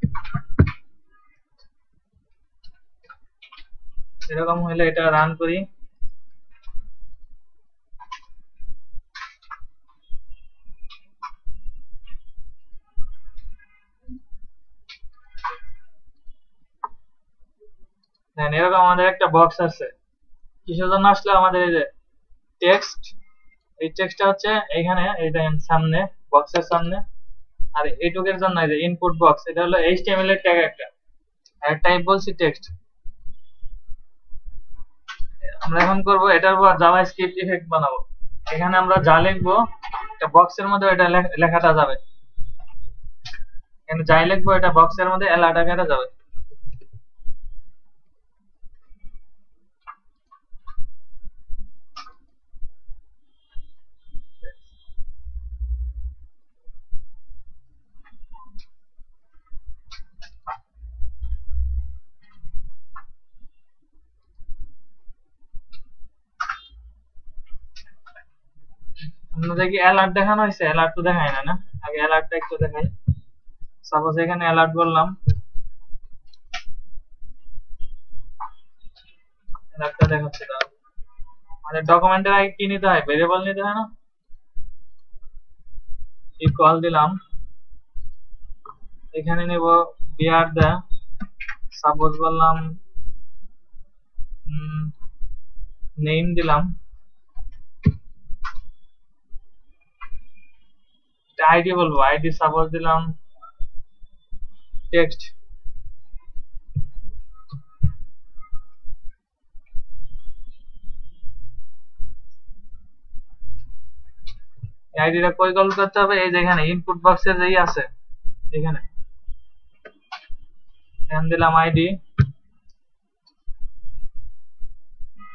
এরকম হলে এটা রান করি। দেখেন এরকম আমাদের একটা বক্স আছে। কিসের জন্য আসলে আমাদের এই যে টেক্সট, এই টেক্সটটা হচ্ছে এইখানে, এই দেখেন সামনে বক্সের সামনে। আর এইটুকের জন্য এই যে ইনপুট বক্স, এটা হলো HTML এর ট্যাগ একটা, আর টাইপ বলছি টেক্সট। আমরা এখন করব এটার উপর জাভাস্ক্রিপ্ট ইফেক্ট বানাবো। এখানে আমরা যা লিখবো এটা বক্সের মধ্যে এটা লেখাটা যাবে, এখানে যাই লিখবো এটা বক্সের মধ্যে অ্যালার্ট আকারে যাবে। আপনাদের কি অ্যালার্ট দেখানো হয়েছে? অ্যালার্ট তো দেখায় না, না? আগে অ্যালার্টটা একটু দেখাই। সাপোজ এখানে অ্যালার্ট বললাম, অ্যালার্টটা দেখাচ্ছে না। মানে ডকুমেন্টের আগে কি নিতে হয়, ভেরিয়েবল নিতে হয় না? ইকুয়াল দিলাম, এখানে নেব বিআর দা, সাপোজ বললাম নেম দিলাম, আইডি বলবো, আইডি সাপোজ দিলাম টেক্সট। আইডিটা কই কল করতে হবে, এই যে এখানে ইনপুট বক্সের যেই আছে এখানে, এখানে দিলাম আইডি।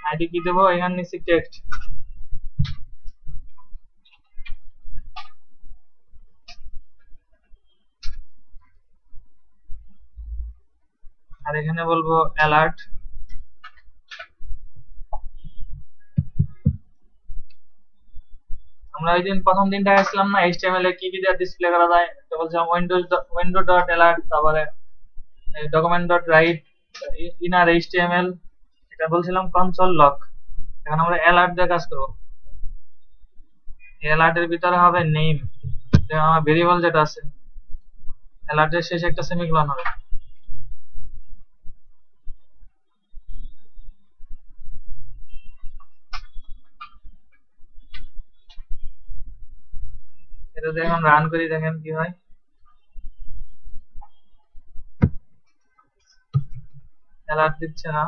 আইডি কি দেবো, এখানে নিচ্ছি টেক্সট। আর এখানে বলবো অ্যালার্ট। আমরা ওই দিন প্রথম দিন দেখাচ্ছিলাম না HTML এ কি কি দিয়ে ডিসপ্লে করা যায়, তো বলছিলাম উইন্ডো ডট অ্যালার্ট, তারপরে document dot right, inner HTML, এটা বলছিলাম কনসোল লক। এখন আমরা অ্যালার্ট দিয়ে কাজ করবো। অ্যালার্টের ভিতরে হবে নেম, আমার ভেরিয়েবল যেটা আছে, অ্যালার্টের শেষে একটা সেমিকোলন হবে। এটা দিয়ে এখন রান করি, দেখেন কি হয়। অ্যালার্ট দিচ্ছে না।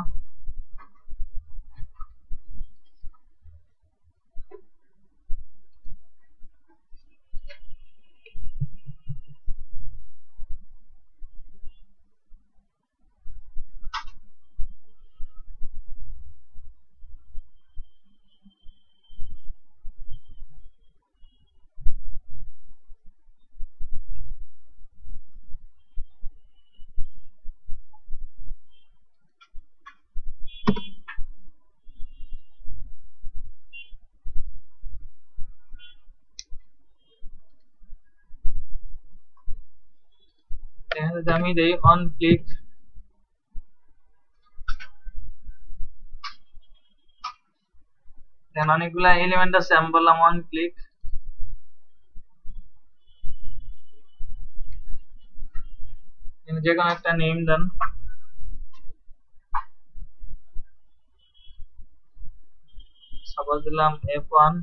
এখানে যদি আমি দেই অন ক্লিক, দেন অনেকগুলা এলিমেন্ট আছে, আমি বললাম অন ক্লিক। যে কোনো একটা নেম দেন, সাপোজ দিলাম F1।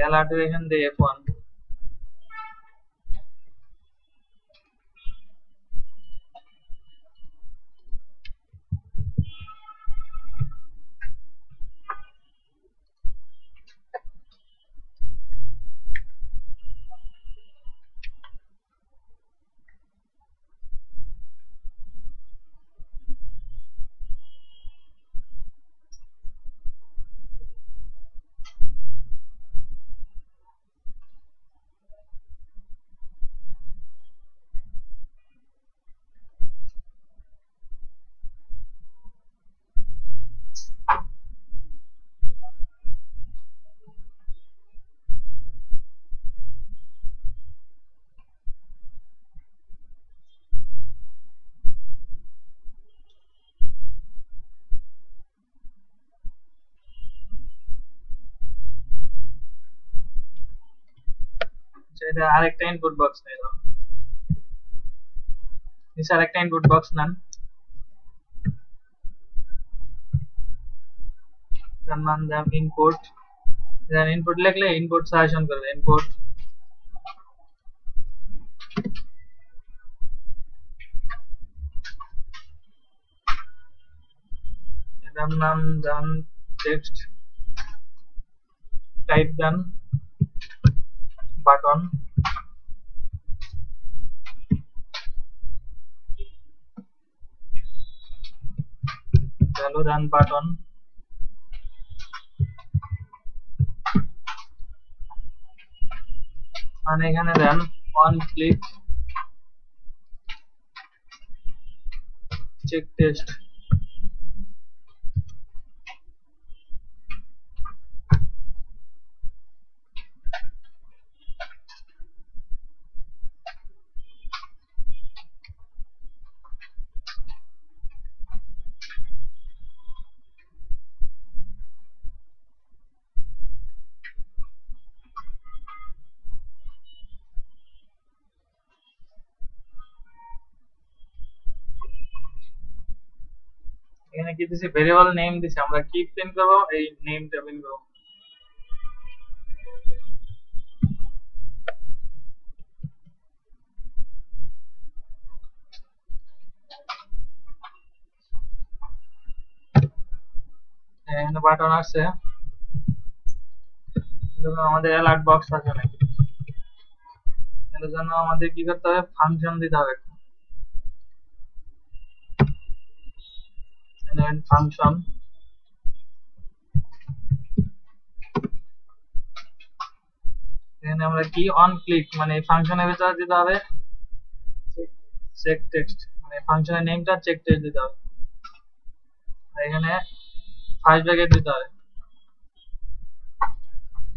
alert এখান দিয়ে F1। এটা আরেকটা ইনপুট বক্স নিলাম, নিচে আরেকটা ইনপুট বক্স নেন, তার নাম দেন ইনপুট। দেন ইনপুট লিখলে ইনপুট সাজেশন করবে, ইনপুট এটার নাম দেন টেক্সট, টাইপ দেন বাটন, ভ্যালু দেন বাটন, মানে এখানে দেন অন ক্লিক চেক টেস্ট। এখানে কি দিছি, ভেরিয়েবল নেম দিছি, আমরা কি প্রিন্ট করব, এই নেমটা প্রিন্ট করব। এখানে বাটন আছে, আমাদের অ্যালার্ট বক্স আছে নাকি, এর জন্য আমাদের কি করতে হবে, ফাংশন দিতে হবে, ফাংশন। এখানে আমরা কি অন ক্লিক মানে ফাংশনের ভিতরে দিতে হবে চেক টেক্সট, মানে ফাংশনের নেমটা চেক টেক্সট দিতে হবে, এখানে ফার্স্ট ব্র্যাকেট দিতে হবে,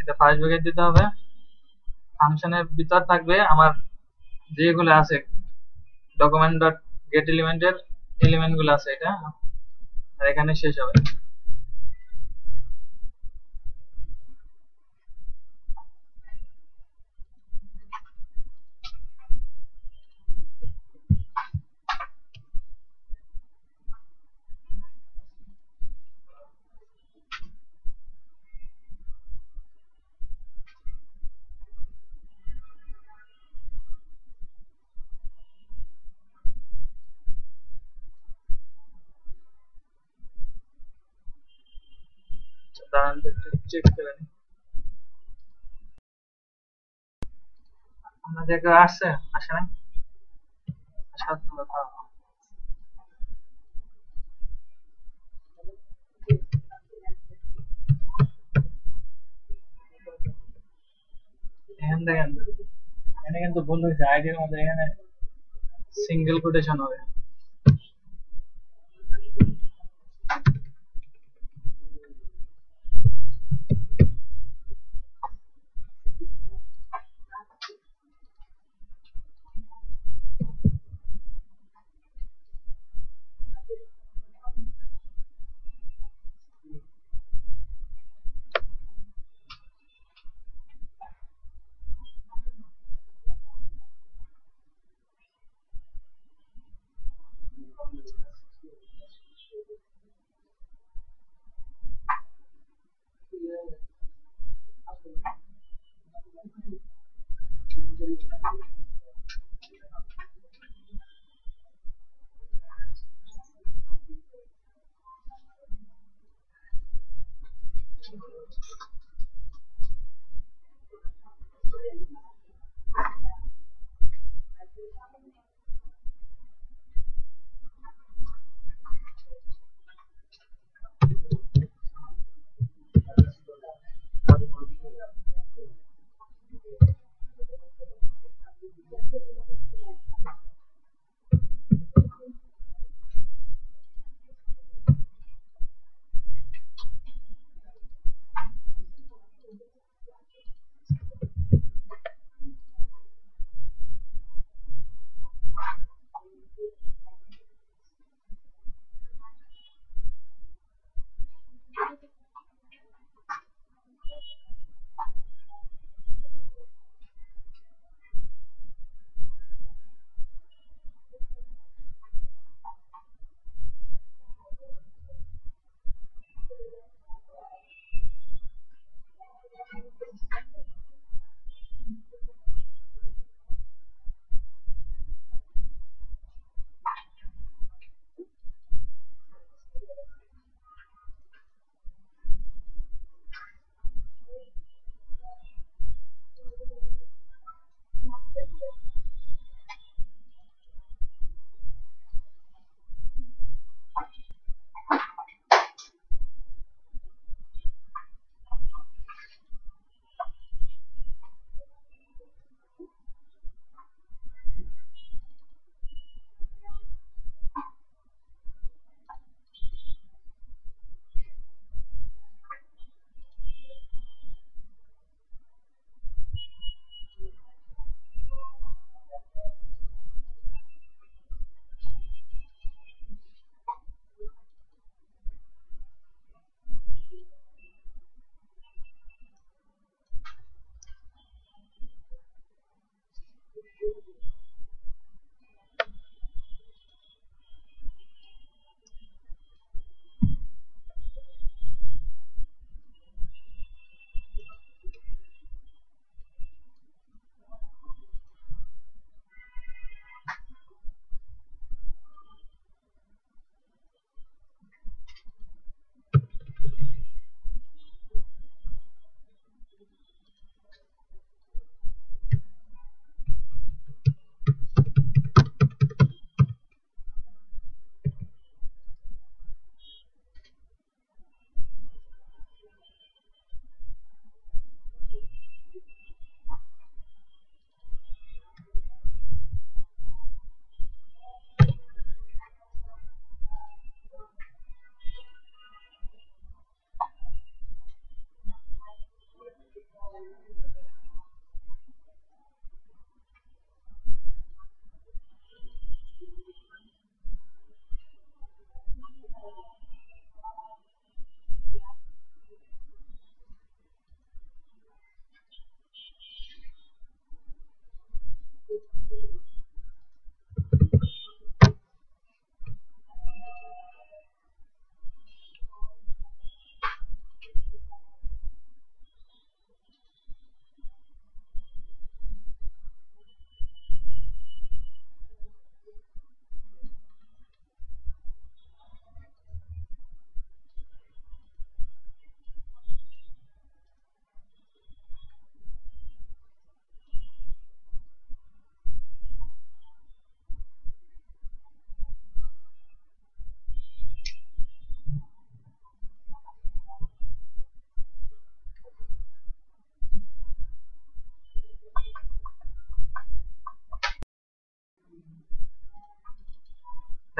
এটা ফার্স্ট ব্র্যাকেট দিতে হবে। ফাংশনের ভিতর থাকবে আমার যেগুলো আছে ডকুমেন্ট ডট গেট এলিমেন্টের এলিমেন্ট গুলো আছে এটা, আর এখানে শেষ হবে। দাঁড়ান একটু চেক করে নিই, আপনাদের আসছে আসে না, আসার কথা। এখান দেখেন, এখানে কিন্তু ভুল হয়েছে, আইডির মধ্যে এখানে সিঙ্গেল কোটেশন হবে।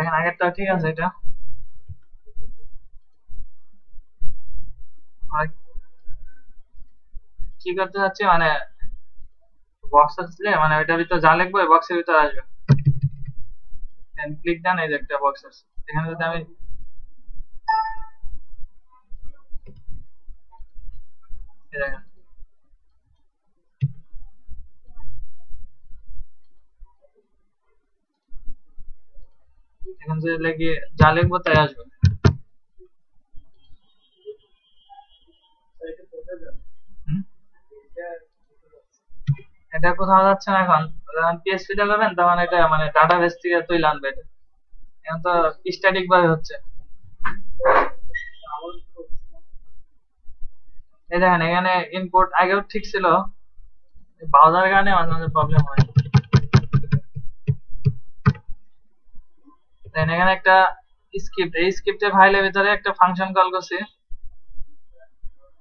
দেখেন আগেরটা ঠিক আছে। এটা আর কি করতে চাচ্ছি মানে বক্স আসলে মানে ওইটার ভিতর যা লিখবো ওই বক্সের ভিতর আসবে। ক্লিক দেন, এই যে একটা বক্স আছে এখানে। যদি আমি এই দেখেন এখানে যদি লিখি যা লিখবো তাই আসবে। হুম? এটা কোথাও যাচ্ছে না এখন। যখন পিএসপি তে করবেন তখন এটা মানে ডাটাবেস থেকে তুলে আনবে এটা। এখন তো স্ট্যাটিক ভাবে হচ্ছে। এই দেখেন এখানে ইনপুট আগেও ঠিক ছিল, ব্রাউজারের কারণে মাঝে মাঝে প্রবলেম হয়। দেন এখানে একটা স্ক্রিপ্ট, এই স্ক্রিপ্টের ফাইলের ভিতরে একটা ফাংশন কল করছি।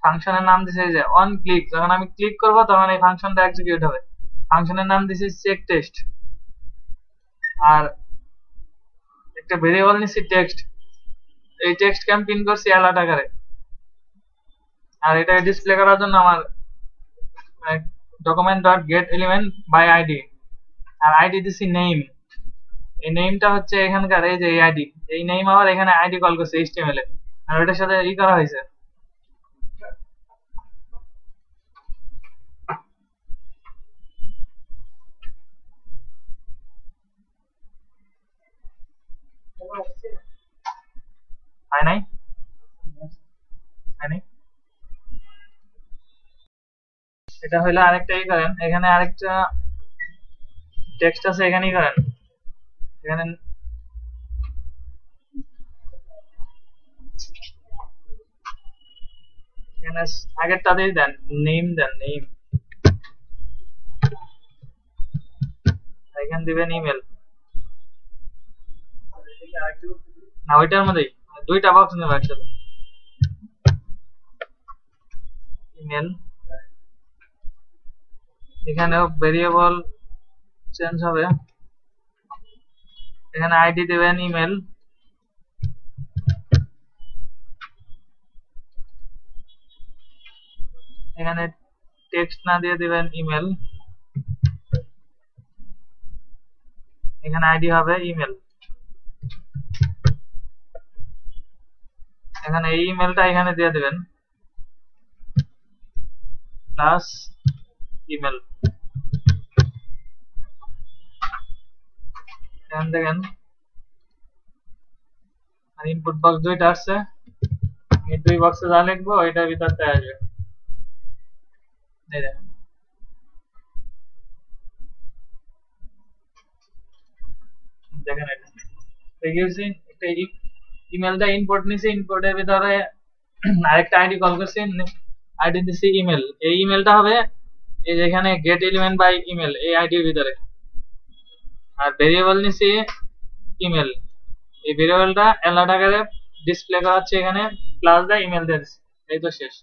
ফাংশনের নাম দিছে এই যে অন ক্লিক, যখন আমি ক্লিক করব তখন এই ফাংশনটা এক্সিকিউট হবে। ফাংশনের নাম দিছি চেক টেস্ট, আর একটা ভেরিয়েবল নিছি টেক্সট। এই টেক্সটকে আমি প্রিন্ট করছি অ্যালার্ট আকারে। আর এটাকে ডিসপ্লে করার জন্য আমার document dot get element by ID, আর আইডি দিছি নেম। এই নেমটা হচ্ছে এখানকার এই যে এই আইডি, এই নেম আবার এখানে আইডি কল করছে এইচটিএমএল এ, আর ওটার সাথে ই করা হয়েছে। হয় নাই, হয় নাই। এটা হইলে আরেকটা ই করেন, এখানে আরেকটা টেক্সট আছে এখানেই করেন। এখানে এখানে আগেরটাতেই দেন নেম, দেন নেম। এখানে দিবেন ইমেল। না ওইটার মধ্যেই দুইটা বক্স নেব একসাথে। ইমেল, এখানেও ভেরিয়েবল চেঞ্জ হবে। এখানে আইডি দিবেন ইমেল, এখানে টেক্সট না দিয়ে দিবেন ইমেল, এখানে আইডি হবে ইমেল। এখানে এই ইমেলটা এখানে দিয়ে দিবেন প্লাস ইমেল। এখান দেখেন ইনপুট বক্স দুইটা আসছে, এই দুই বক্সে যা লিখবো এটার ভিতরতে আসবে। এই দেখেন দেখেন এটা দেখেছি, একটা ইমেলটা ইনপুট নিছি, ইনপুটের ভিতরে আরেকটা আইডি কল করছি, আইডি দিছি ইমেল। এই ইমেলটা হবে এই যেখানে গেট এলিমেন্ট বাই ইমেল এই আইডির ভিতরে, আর ভেরিয়েবল নিছি ইমেল। এই ভেরিয়েবলটা অ্যালার্ট আকারে ডিসপ্লে করা হচ্ছে এখানে, প্লাস দা ইমেল দিয়ে দিছি। এই তো শেষ।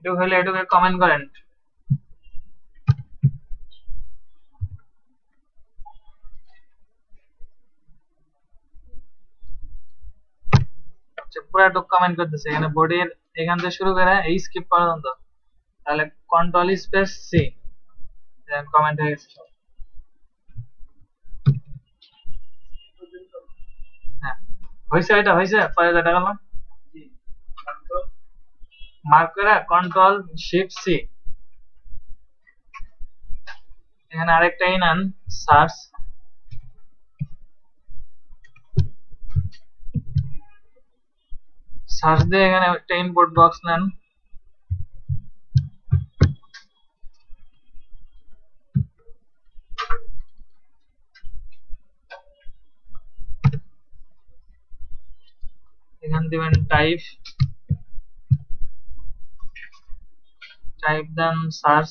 এটুকু হলে এটুকু কমেন্ট করেন। পুরো এটুকু কমেন্ট করতেছে এখানে বডির এখান থেকে শুরু করে এই স্কিপ পর্যন্ত, তাহলে কন্ট্রোল স্পেস সি কমেন্ট হয়ে গেছে সব। হ্যাঁ হয়েছে, এটা হয়েছে। পরে যেটা করলাম মার্ক করে কন্ট্রোল শিফট সি, এখানে আরেকটা নেন সার্চ, সার্চ দিয়ে এখানে একটা ইনপুট বক্স নেন, এখানে দিবেন টাইপ, টাইপ দেন সার্চ,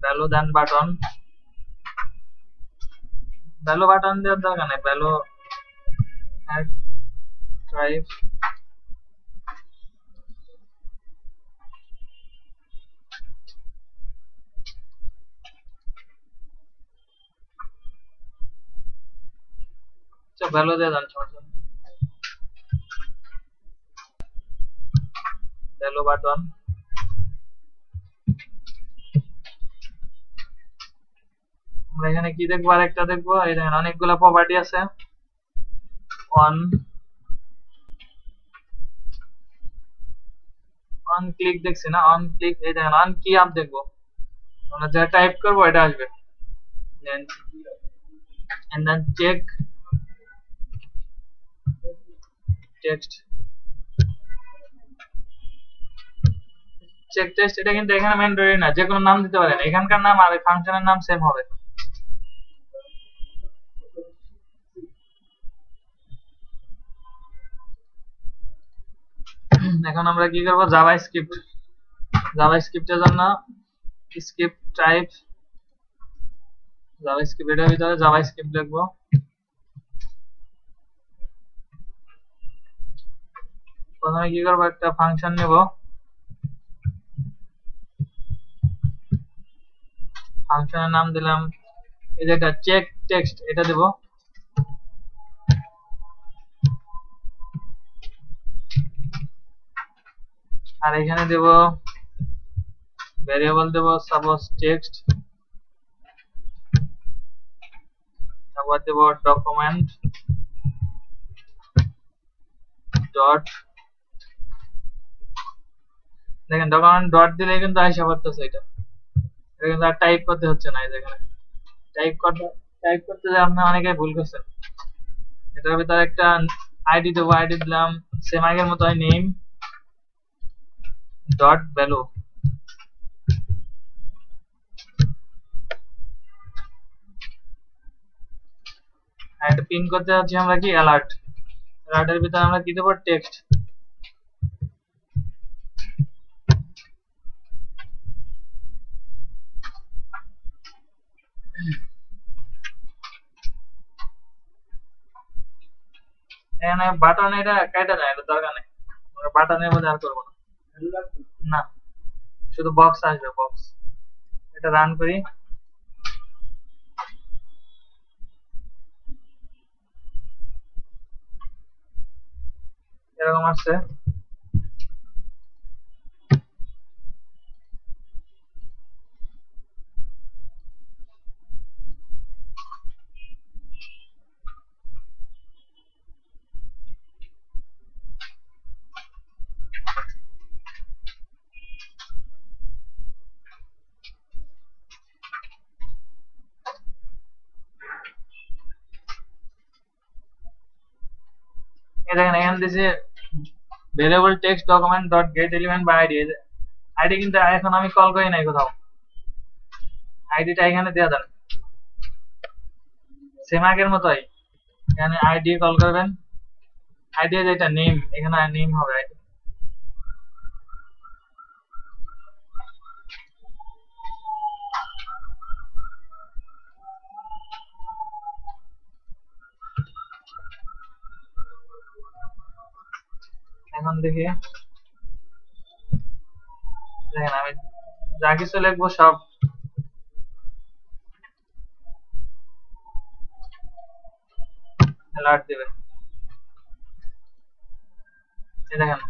ভ্যালু দেন বাটন, ভ্যালু বাটন দেওয়ার দরকার নেই, ভ্যালু টাইপ ভ্যালু দিয়ে দেন, সমস্যা নেই। ভ্যালু বাটন, আমরা এখানে কি দেখবো, আরেকটা দেখবো, এই দেখেন অনেকগুলো প্রপার্টি আছে। অন অন ক্লিক দেখছি না, অন ক্লিক, এই দেখেন অন কি আপ দেখবো, আমরা যা টাইপ করবো এটা আসবে। Then and then check text, check test, এটা কিন্তু এখানে ম্যান্ডেটরি না, যে কোনো নাম দিতে পারেন, এখানকার নাম আর ফাংশনের নাম সেম হবে। এখন আমরা কি করব, জাভাস্ক্রিপ্ট, জাভাস্ক্রিপ্টের জন্য স্ক্রিপ্ট টাইপ জাভাস্ক্রিপ্ট, এর ভিতরে জাভাস্ক্রিপ্ট লিখবো। প্রথমে কি করব, একটা ফাংশন নেব, ফাংশনের নাম দিলাম এই যেটা চেক টেক্সট, এটা দেব। আর এখানে দেব ভ্যারিয়েবল, দেব সাপোজ টেক্সট, তারপর দেব ডকুমেন্ট ডট, দেখেন ডকুমেন্ট ডট দিলে কিন্তু আইসা পড়তেছে, এটা কিন্তু আর টাইপ করতে হচ্ছে না। এই যেখানে টাইপ করতে যে আপনি অনেকে ভুল করছেন। এটার ভিতরে একটা আইডি দেবো, আইডি দিলাম সেম আগের মতো নেম ডট ভ্যালু, আর পিন করতে হচ্ছে আমরা কি অ্যালার্ট, অ্যালার্টের ভিতরে আমরা কি দেবো, টেক্সট। এখানে বাটন এটা কেটে দেয়, এটা দরকার নেই, আমরা বাটনের মধ্যে আর করবো না, শুধু বক্স আসবে, বক্স। এটা রান করি, এরকম আসছে। এই দেখেন এখানে দিছে variable text document dot get element বা আইডি, আইডি কিন্তু এখন আমি কল করি নাই কোথাও, আইডিটা এখানে দেওয়া দেন সেম আগের মতোই, এখানে আইডি কল করবেন, আইডি যেটা নেম, এখানে নেম হবে আইডি। দেখি, দেখেন আমি যা কিছু লিখবো সব অ্যালার্ট দেবে। এই দেখেন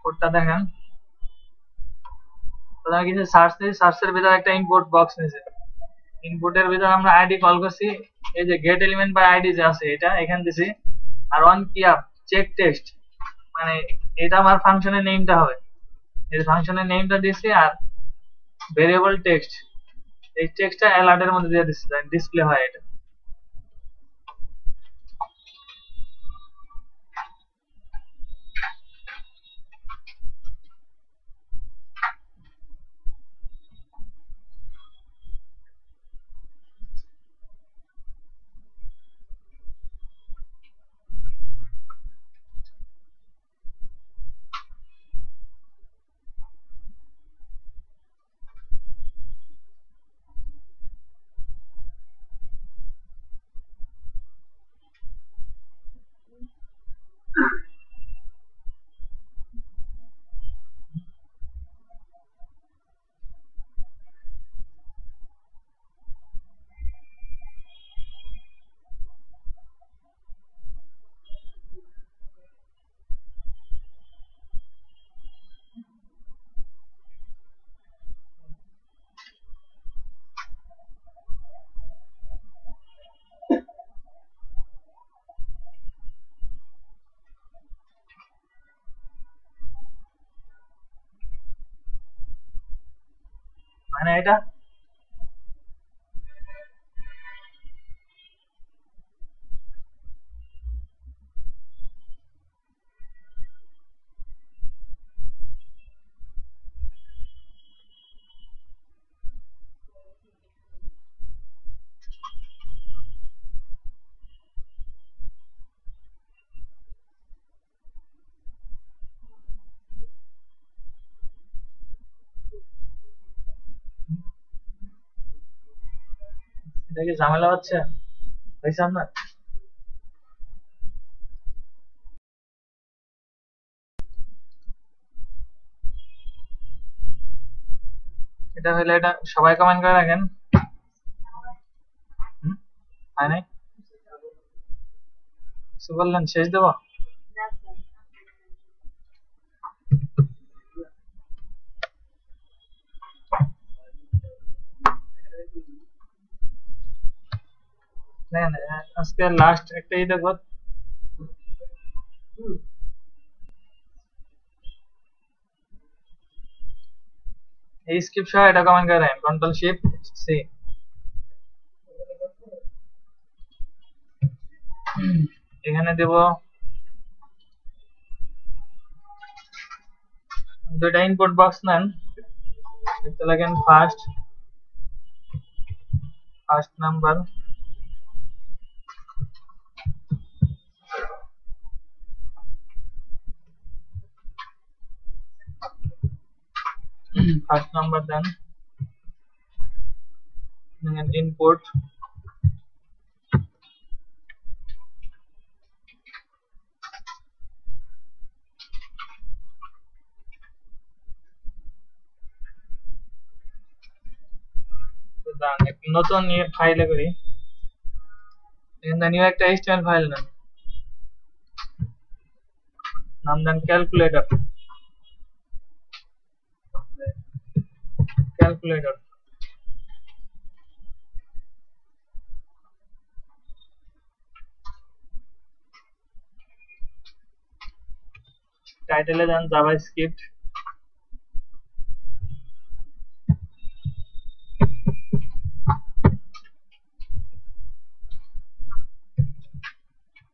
কোডটা দেখেন, প্রথমে কিছু সার্চ দিই, সার্চের ভিতরে একটা ইনপুট বক্স নিয়েছে, ইনপুটের ভিতরে আমরা আইডি কল করছি, এই যে গেট এলিমেন্ট বাই আইডি যে আছে এটা এখানে দিছি, আর অন কি আপ চেক টেক্সট, মানে এটা আমার ফাংশনের নেমটা হবে, এই ফাংশনের নেমটা দিছি, আর ভেরিয়েবল টেক্সট, এই টেক্সটটা অ্যালার্টের মধ্যে দিয়ে দিছি, ডিসপ্লে হয় এটা। মানে এটা এটা কি ঝামেলা হচ্ছে হয়েছে আপনার? এটা হলে এটা সবাই কমেন্ট করে রাখেন। হয় নাই, কিছু বললেন, শেষ দেবো? দেখেন আজকে লাস্ট একটাই দেখবো, এই স্ক্রিপ্ট সহ এটা কমেন্ট করে রাখেন, কন্ট্রোল শিফট সি। এখানে দেব দুইটা ইনপুট বক্স নেন, দেখতে লাগেন ফার্স্ট নাম্বার, ফার্স্ট নাম্বার দেন ইনপুট, নতুন ফাইলে করি, এখানে নিউ একটা HTML ফাইল নেন, নাম দেন ক্যালকুলেটর, টাইটেলে দেন জাভাস্ক্রিপ্ট,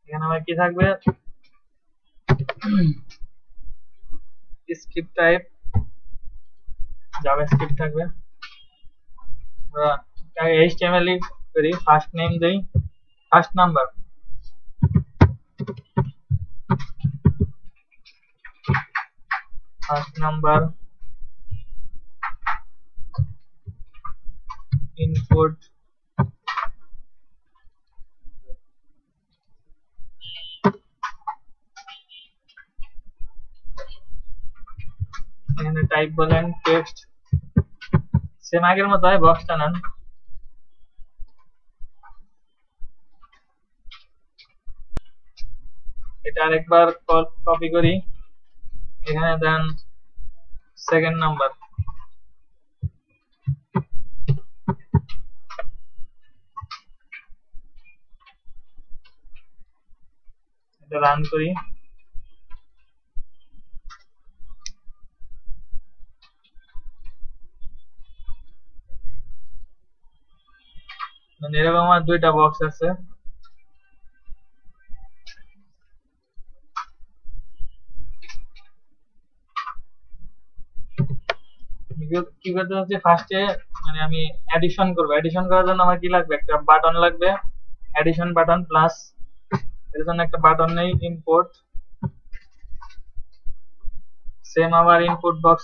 এখানে আমার কি থাকবে, স্ক্রিপ্ট টাইপ জাভাস্ক্রিপ্ট থাকবে, HTML করি, ফার্স্ট নেম দেই ফার্স্ট নাম্বার, ইনপুট এখানে টাইপ বলেন টেক্সট, সেম আগের মতো হয়, বক্সটা নেন। এটা আরেকবার কপি করি, এখানে দেন সেকেন্ড নাম্বার, এটা রান করি। মানে এরকম আমার দুইটা বক্স আছে। কি করতে হচ্ছে, ফার্স্টে মানে আমি অ্যাডিশন করবো। অ্যাডিশন করার জন্য আমার কি লাগবে, একটা বাটন লাগবে, অ্যাডিশন বাটন প্লাস, এর জন্য একটা বাটন নেই, ইনপুট। সেম আবার ইনপুট বক্স,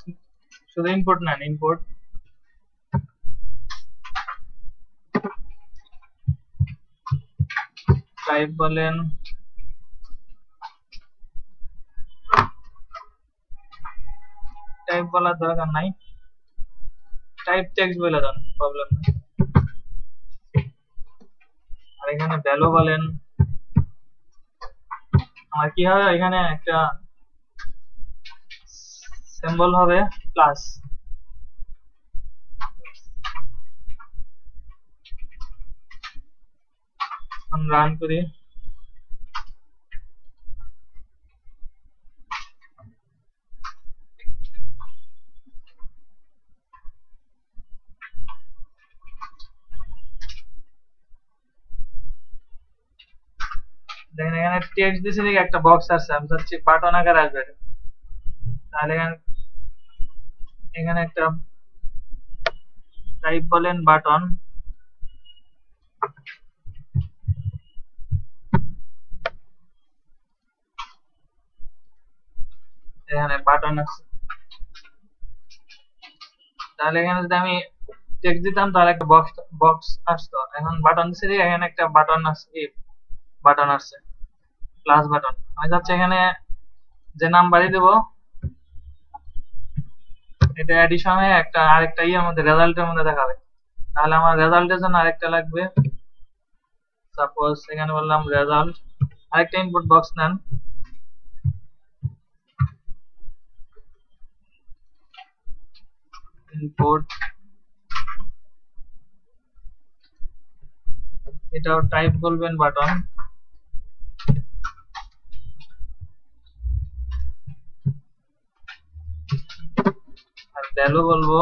শুধু ইনপুট নেন, ইনপুট টাইপ বলেন টাইপ বলার দরকার নাই, টাইপ টেক্সট বলে দেন, প্রবলেম নেই। আর এখানে ভ্যালু বলেন, আমার কি হবে, এখানে একটা সিম্বল হবে প্লাস। রান করি, দেখেন এখানে টেক্সট দিছে, দিকে একটা বক্স আসছে, আমি চাচ্ছি বাটন আকারে আসবে। তাহলে এখানে একটা টাইপ বলেন বাটন, এখানে বাটন আছে। তাহলে এখানে যদি আমি টেক্সট দিতাম তাহলে একটা বক্স বক্স আসতো। এখন বাটন দিছে, দিকে এখানে একটা বাটন আসছে, বাটন আসছে প্লাস বাটন। আমি চাচ্ছি এখানে যে নাম্বারই দেবো, এটা অ্যাডিশন হয়ে একটা আরেকটা ইয়ের মধ্যে, রেজাল্টের মধ্যে দেখাবে। তাহলে আমার রেজাল্টের জন্য আরেকটা লাগবে, সাপোজ এখানে বললাম রেজাল্ট, আরেকটা ইনপুট বক্স নেন, ইনপুট, এটাও টাইপ বলবেন বাটন, আর ভ্যালু বলবো,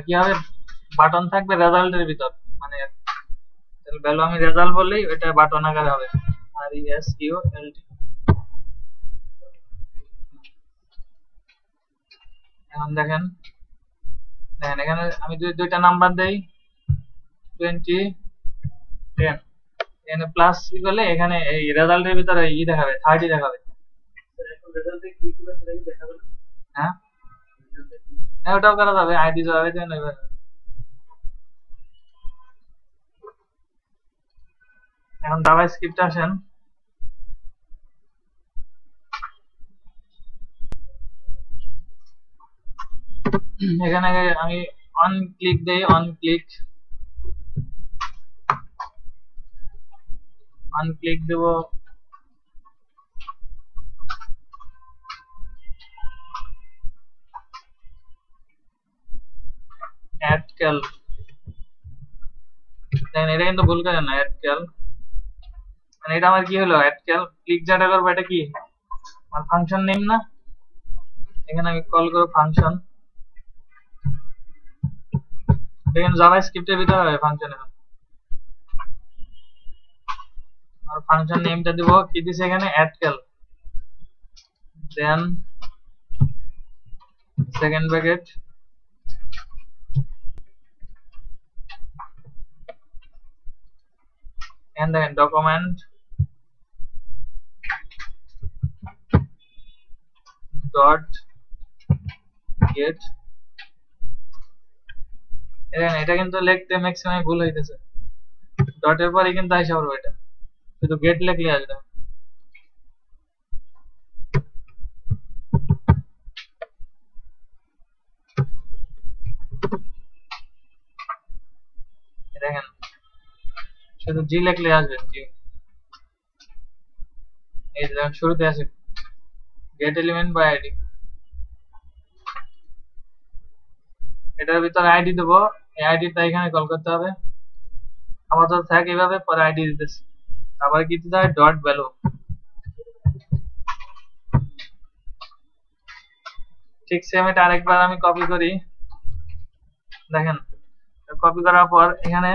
কি হবে, বাটন থাকবে রেজাল্টের ভিতর, মানে ভ্যালু আমি রেজাল্ট বললেই এটা বাটন আকারে হবে, আর এস ইউ এল টি। এখন দেখেন, দেখেন এখানে আমি যদি দুইটা নাম্বার দেই 20 10, এখানে প্লাস ই করলে এখানে এই রেজাল্টের ভিতরে ই দেখাবে, 30 দেখাবে। হ্যাঁ, হ্যাঁ ওটাও করা যাবে, আইডি যাবে দেন। এখন জাভাস্ক্রিপ্ট আসেন, এখানে আমি অন ক্লিক দেই, অন ক্লিক দেব, অ্যাড ক্যাল, দেখেন এটা কিন্তু ভুল করেন না, অ্যাড ক্যাল মানে এটা আমার কি হলো, অ্যাড ক্যাল ক্লিক যেটা করবো এটা কি আমার ফাংশন নেম না, এখানে আমি কল করব ফাংশন, দেখেন জাভাস্ক্রিপ্টের ভিতরে হবে ফাংশন। এখন আর ফাংশন নেমটা দিব, কি দিছে এখানে অ্যাড ক্যাল, দেন সেকেন্ড ব্র্যাকেট, এন্ড দেখেন ডকুমেন্ট ডট গেট, এটা কিন্তু লিখতে ম্যাক্সিমাম ভুল হইতেছে, ডটের পরে কিন্তু আইসা পড়বে, এটা শুধু গেট লিখলে আসবে। দেখেন শুধু জি লিখলে আসবে জি। এই যে দেখেন শুরুতে আছে গেট এলিমেন্ট বাই আইডি, এটার ভিতরে আইডি দেবো, এই আইডিটা এখানে কল করতে হবে। আপাতত থাক এইভাবে, পরে আইডি দিতেছি। তারপরে কি দিতে হয়, ডট ভ্যালু। ঠিক সেম এটা আরেকবার আমি কপি করি, দেখেন কপি করার পর এখানে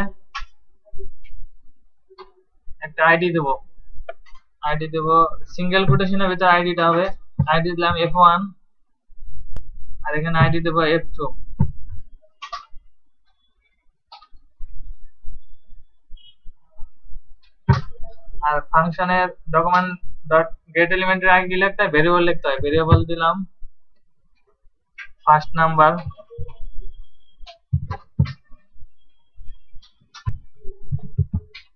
একটা আইডি দেবো, আইডি দেবো সিঙ্গেল কোটেশনের ভিতরে আইডিটা হবে, আইডি দিলাম f1 আর এখানে আইডি দেবো f2। আর ফাংশনের ডকুমেন্ট ডট গেট এলিমেন্টের আগে কি লিখতে হয়, ভেরিয়েবল লিখতে হয়। ভেরিয়েবল দিলাম ফার্স্ট নাম্বার,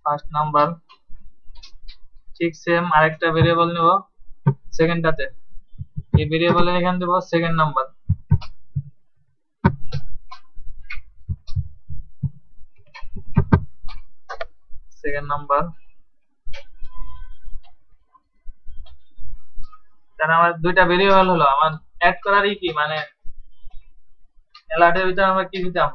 ফার্স্ট নাম্বার। ঠিক সেম আরেকটা ভেরিয়েবল নেব সেকেন্ডটাতে, এই ভেরিয়েবলের এখানে দেব সেকেন্ড নাম্বার, সেকেন্ড নাম্বার। তাহলে আমার দুইটা ভেরিয়েবল হলো। আমার অ্যাড করারই কি মানে অ্যালার্টের ভিতরে আমরা কি দিতাম,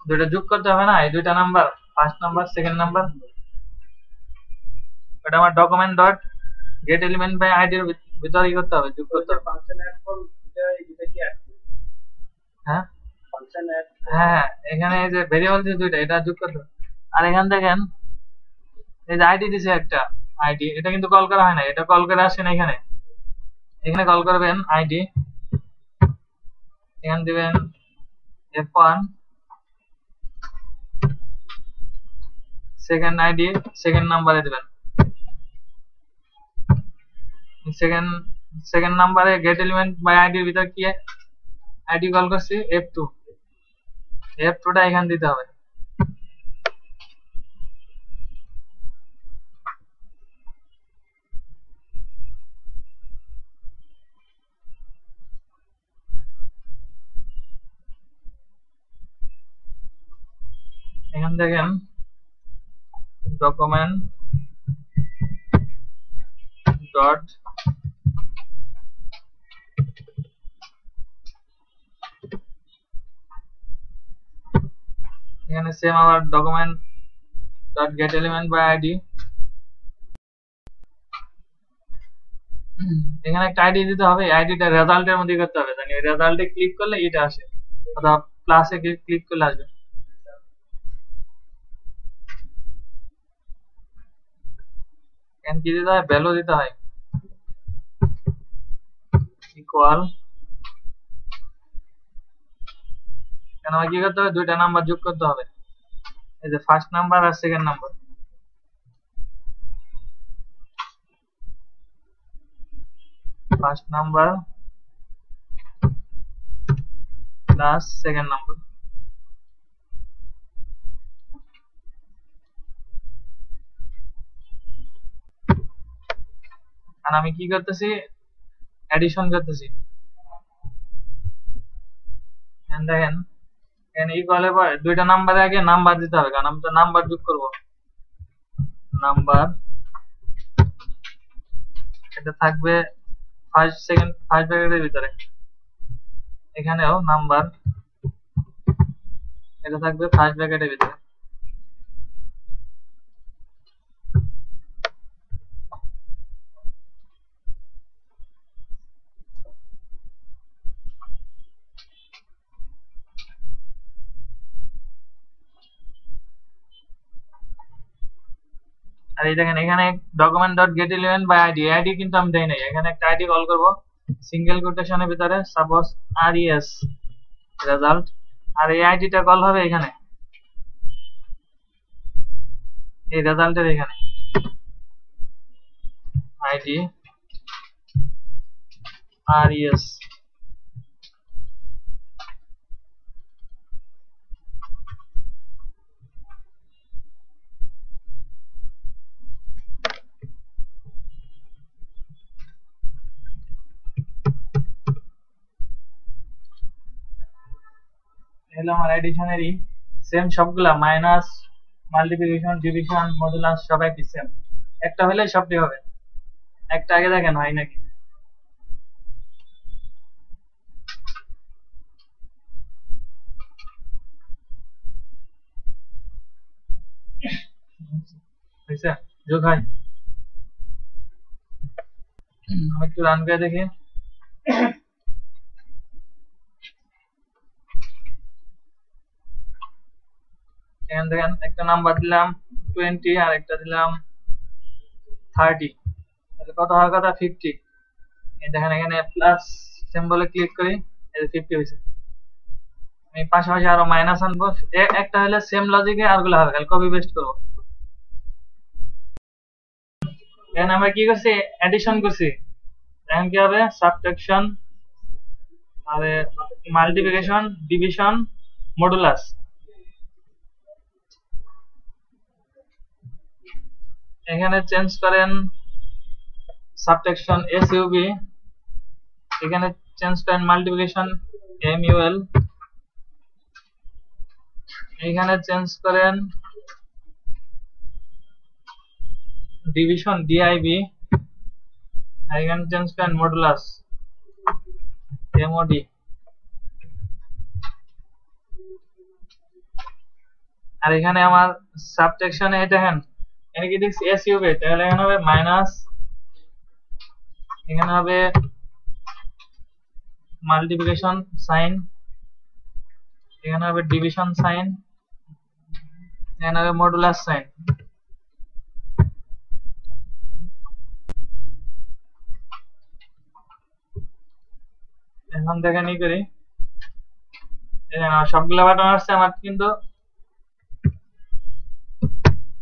দুইটা যোগ করতে হবে না, এই দুইটা number first number second number. এটা আমার document dot get element by আইডির ভিতরেই করতে হবে, যোগ করতে হবে। হ্যাঁ হ্যাঁ, এখানে এই যে ভেরিয়েবল যে দুইটা, এটা যোগ করতে হবে। আর এখান দেখেন এই যে আইডি দিছে একটা আইডি, এটা কিন্তু কল করা হয় না, এটা কল করে আসেন এখানে, এখানে কল করবেন আইডি, এখানে দিবেন f1 সেকেন্ড আইডি সেকেন্ড নাম্বারে দিবেন, সেকেন্ড সেকেন্ড নাম্বারে গেট এলিমেন্ট বাই আইডির ভিতর কি আইডি কল করছি f2, f2টা এখানে দিতে হবে। এখান দেখেন ডকুমেন্ট ডট এখানে সেম আবার document dot get element by ID, এখানে একটা আইডি দিতে হবে, আইডিটা রেজাল্টের মধ্যে করতে হবে, জানি রেজাল্টে ক্লিক করলে এটা আসে, অথবা প্লাসে ক্লিক করলে আসবে। এখানে কি দিতে হয়, ভ্যালু দিতে হয় ইকুয়াল, কেন কি করতে হবে, দুইটা নাম্বার যোগ করতে হবে, এই যে ফার্স্ট নাম্বার আর second number, first number plus second number. আর আমি কি করতেছি, অ্যাডিশন করতেছি। দেখেন এখানে ইকুয়াল এর পরে দুইটা নাম্বারে আগে নাম্বার দিতে হবে, কারণ আমি তো নাম্বার যোগ করব, নাম্বার এটা থাকবে ফার্স্ট সেকেন্ড ফার্স্ট ব্র্যাকেটের ভিতরে, এখানেও নাম্বার এটা থাকবে ফার্স্ট ব্র্যাকেটের ভিতরে। আর এই দেখেন এখানে document dot get element by ID, ID কিন্তু আমি দেই নাই, এখানে একটা আইডি কল করব সিঙ্গেল কোটেশনের ভিতরে, সাপোজ res রেজাল্ট, আর এই আইডিটা কল হবে এখানে এই রেজাল্টের এখানে আইডি res। হলো আমার এডিশনেরই সেম সবগুলা মাইনাস মাল্টিপ্লিকেশন ডিভিশন মডুলাস সব একই সেম, একটা হলে সবটি হবে। একটা আগে দেখেন হয় নাকি। হয়েছে যোগ হয়। আমি একটু রান করে দেখি। এখান থেকে একটা নাম্বার দিলাম 20 আর একটা দিলাম 30, তাহলে কত হওয়ার কথা 50। দেখেন এখানে প্লাস সিম্বলে ক্লিক করি, এই 50 হয়েছে। আমি পাশাপাশি আরো মাইনাস আনবো, একটা হলে সেম লজিকে আরগুলো হবে, খালি কপি পেস্ট করবো। এখানে আমরা কি করছি, এডিশন করছি। এখন কি হবে, সাবট্রাকশন আর মাল্টিপ্লিকেশন ডিভিশন মডুলাস। এখানে চেঞ্জ করেন সাবট্রাকশন এসইউবি, এখানে চেঞ্জ করেন মাল্টিপ্লিকেশন এমইউএল, এখানে চেঞ্জ করেন ডিভিশন ডিআইবি, আর এখানে চেঞ্জ করেন মডুলাস এমওডি। আর এখানে আমার সাবট্রাকশনে দেখেন এখানে কি দেখছি এসইউবি, তাহলে এখানে হবে মাইনাস, এখানে হবে মাল্টিপ্লিকেশন সাইন, এখানে হবে ডিভিশন সাইন, এখানে হবে মডুলাস সাইন। এখন দেখেন ই করি, সবগুলা বাটন আসছে আমার, কিন্তু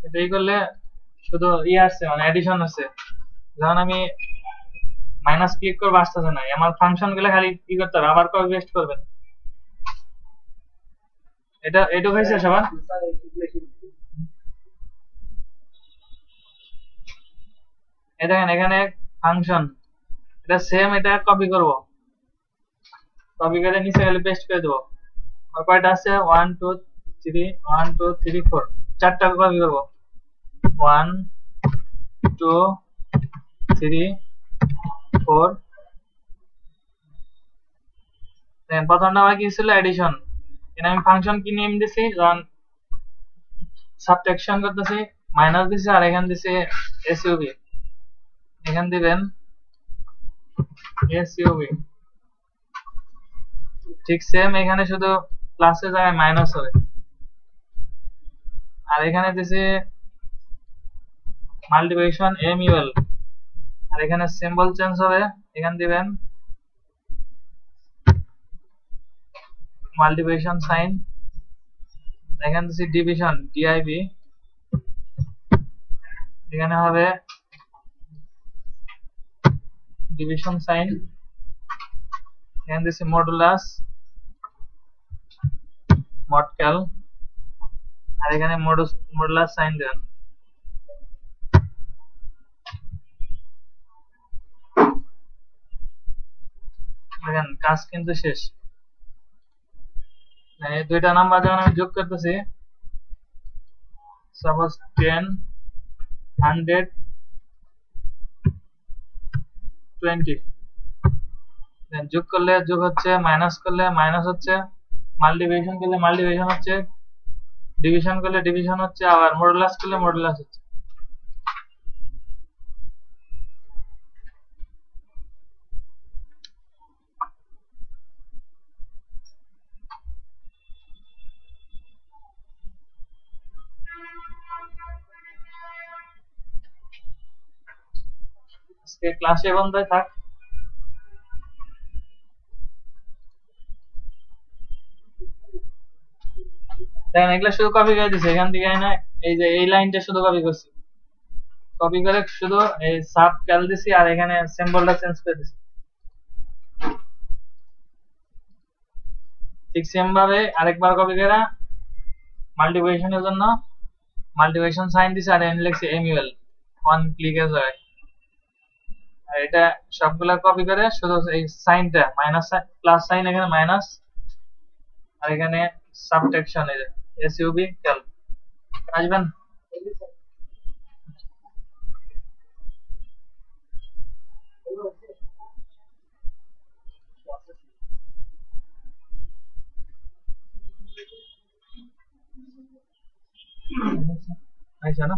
এটাই করলে শুধু আসছে মানে এডিশন আছে। যখন আমি মাইনাস ক্লিক করবো আসতেছে না, আমার ফাংশন গুলো খালি কি করতে হবে, আবার কপি পেস্ট করবেন। এটা এটুকু হয়েছে সবার। দেখেন এখানে ফাংশন, এটা সেম, এটা কপি করব, কপি করে নিচে গেলে পেস্ট করে দেবো। আর কয়টা আছে 1 2 3 1 2 3 4, চারটা কপি করব। 1 2 3 4। দেন প্রথমটা আমার কি ছিল, এডিশন। এখানে আমি ফাংশন কি নেম দিছি, যখন সাবট্রাকশন করতেছি মাইনাস দিছি, আর এখানে দিছি এসইউবি, এখানে দিবেন এসইউবি। ঠিক সেম, এখানে শুধু প্লাসের জায়গায় মাইনাস হবে। আর এখানে দিছি মাল্টিপ্লিকেশন এমইউএল, আর এখানে সিম্বল চেঞ্জ হবে, এখানে দিবেন মাল্টিপ্লিকেশন সাইন, এখানে দিছি ডিভিশন ডিআইবি, এখানে হবে ডিভিশন সাইন, এখানে দিছি মডুলাস মডক্যাল, আর এখানে মডুলাস সাইন দেন। দেখেন কাজ কিন্তু শেষ। এই দুইটা নাম্বার যখন আমি যোগ করতেছি, সাপোজ 10 100 20, দেন যোগ করলে যোগ হচ্ছে, মাইনাস করলে মাইনাস হচ্ছে, মাল্টিপ্লিকেশন করলে মাল্টিপ্লিকেশন হচ্ছে, ডিভিশন করলে ডিভিশন হচ্ছে, আবার মডুলাস করলে মডুলাস হচ্ছে। আজকে ক্লাসে বন্ধ থাক। দেখেন এগুলা শুধু কপি করে দিছে, এখান থেকে না এই যে এই লাইনটা শুধু কপি করছি, কপি করে শুধু এই সাব ক্যাল দিছি, আর এখানে সিম্বলটা চেঞ্জ করে দিছি। ঠিক সেম ভাবে আরেকবার কপি করে মাল্টিপ্লিকেশনের জন্য মাল্টিপ্লিকেশন সাইন দিছি, আর এখানে লিখছি এমইউএল, ওয়ান ক্লিকে যায়। আর এটা সবগুলা কপি করে শুধু এই সাইনটা মাইনাস প্লাস সাইন, এখানে মাইনাস, আর এখানে সাবট্রাকশন এই যে এসইউবি ক্যাল আসবেন। আইসা না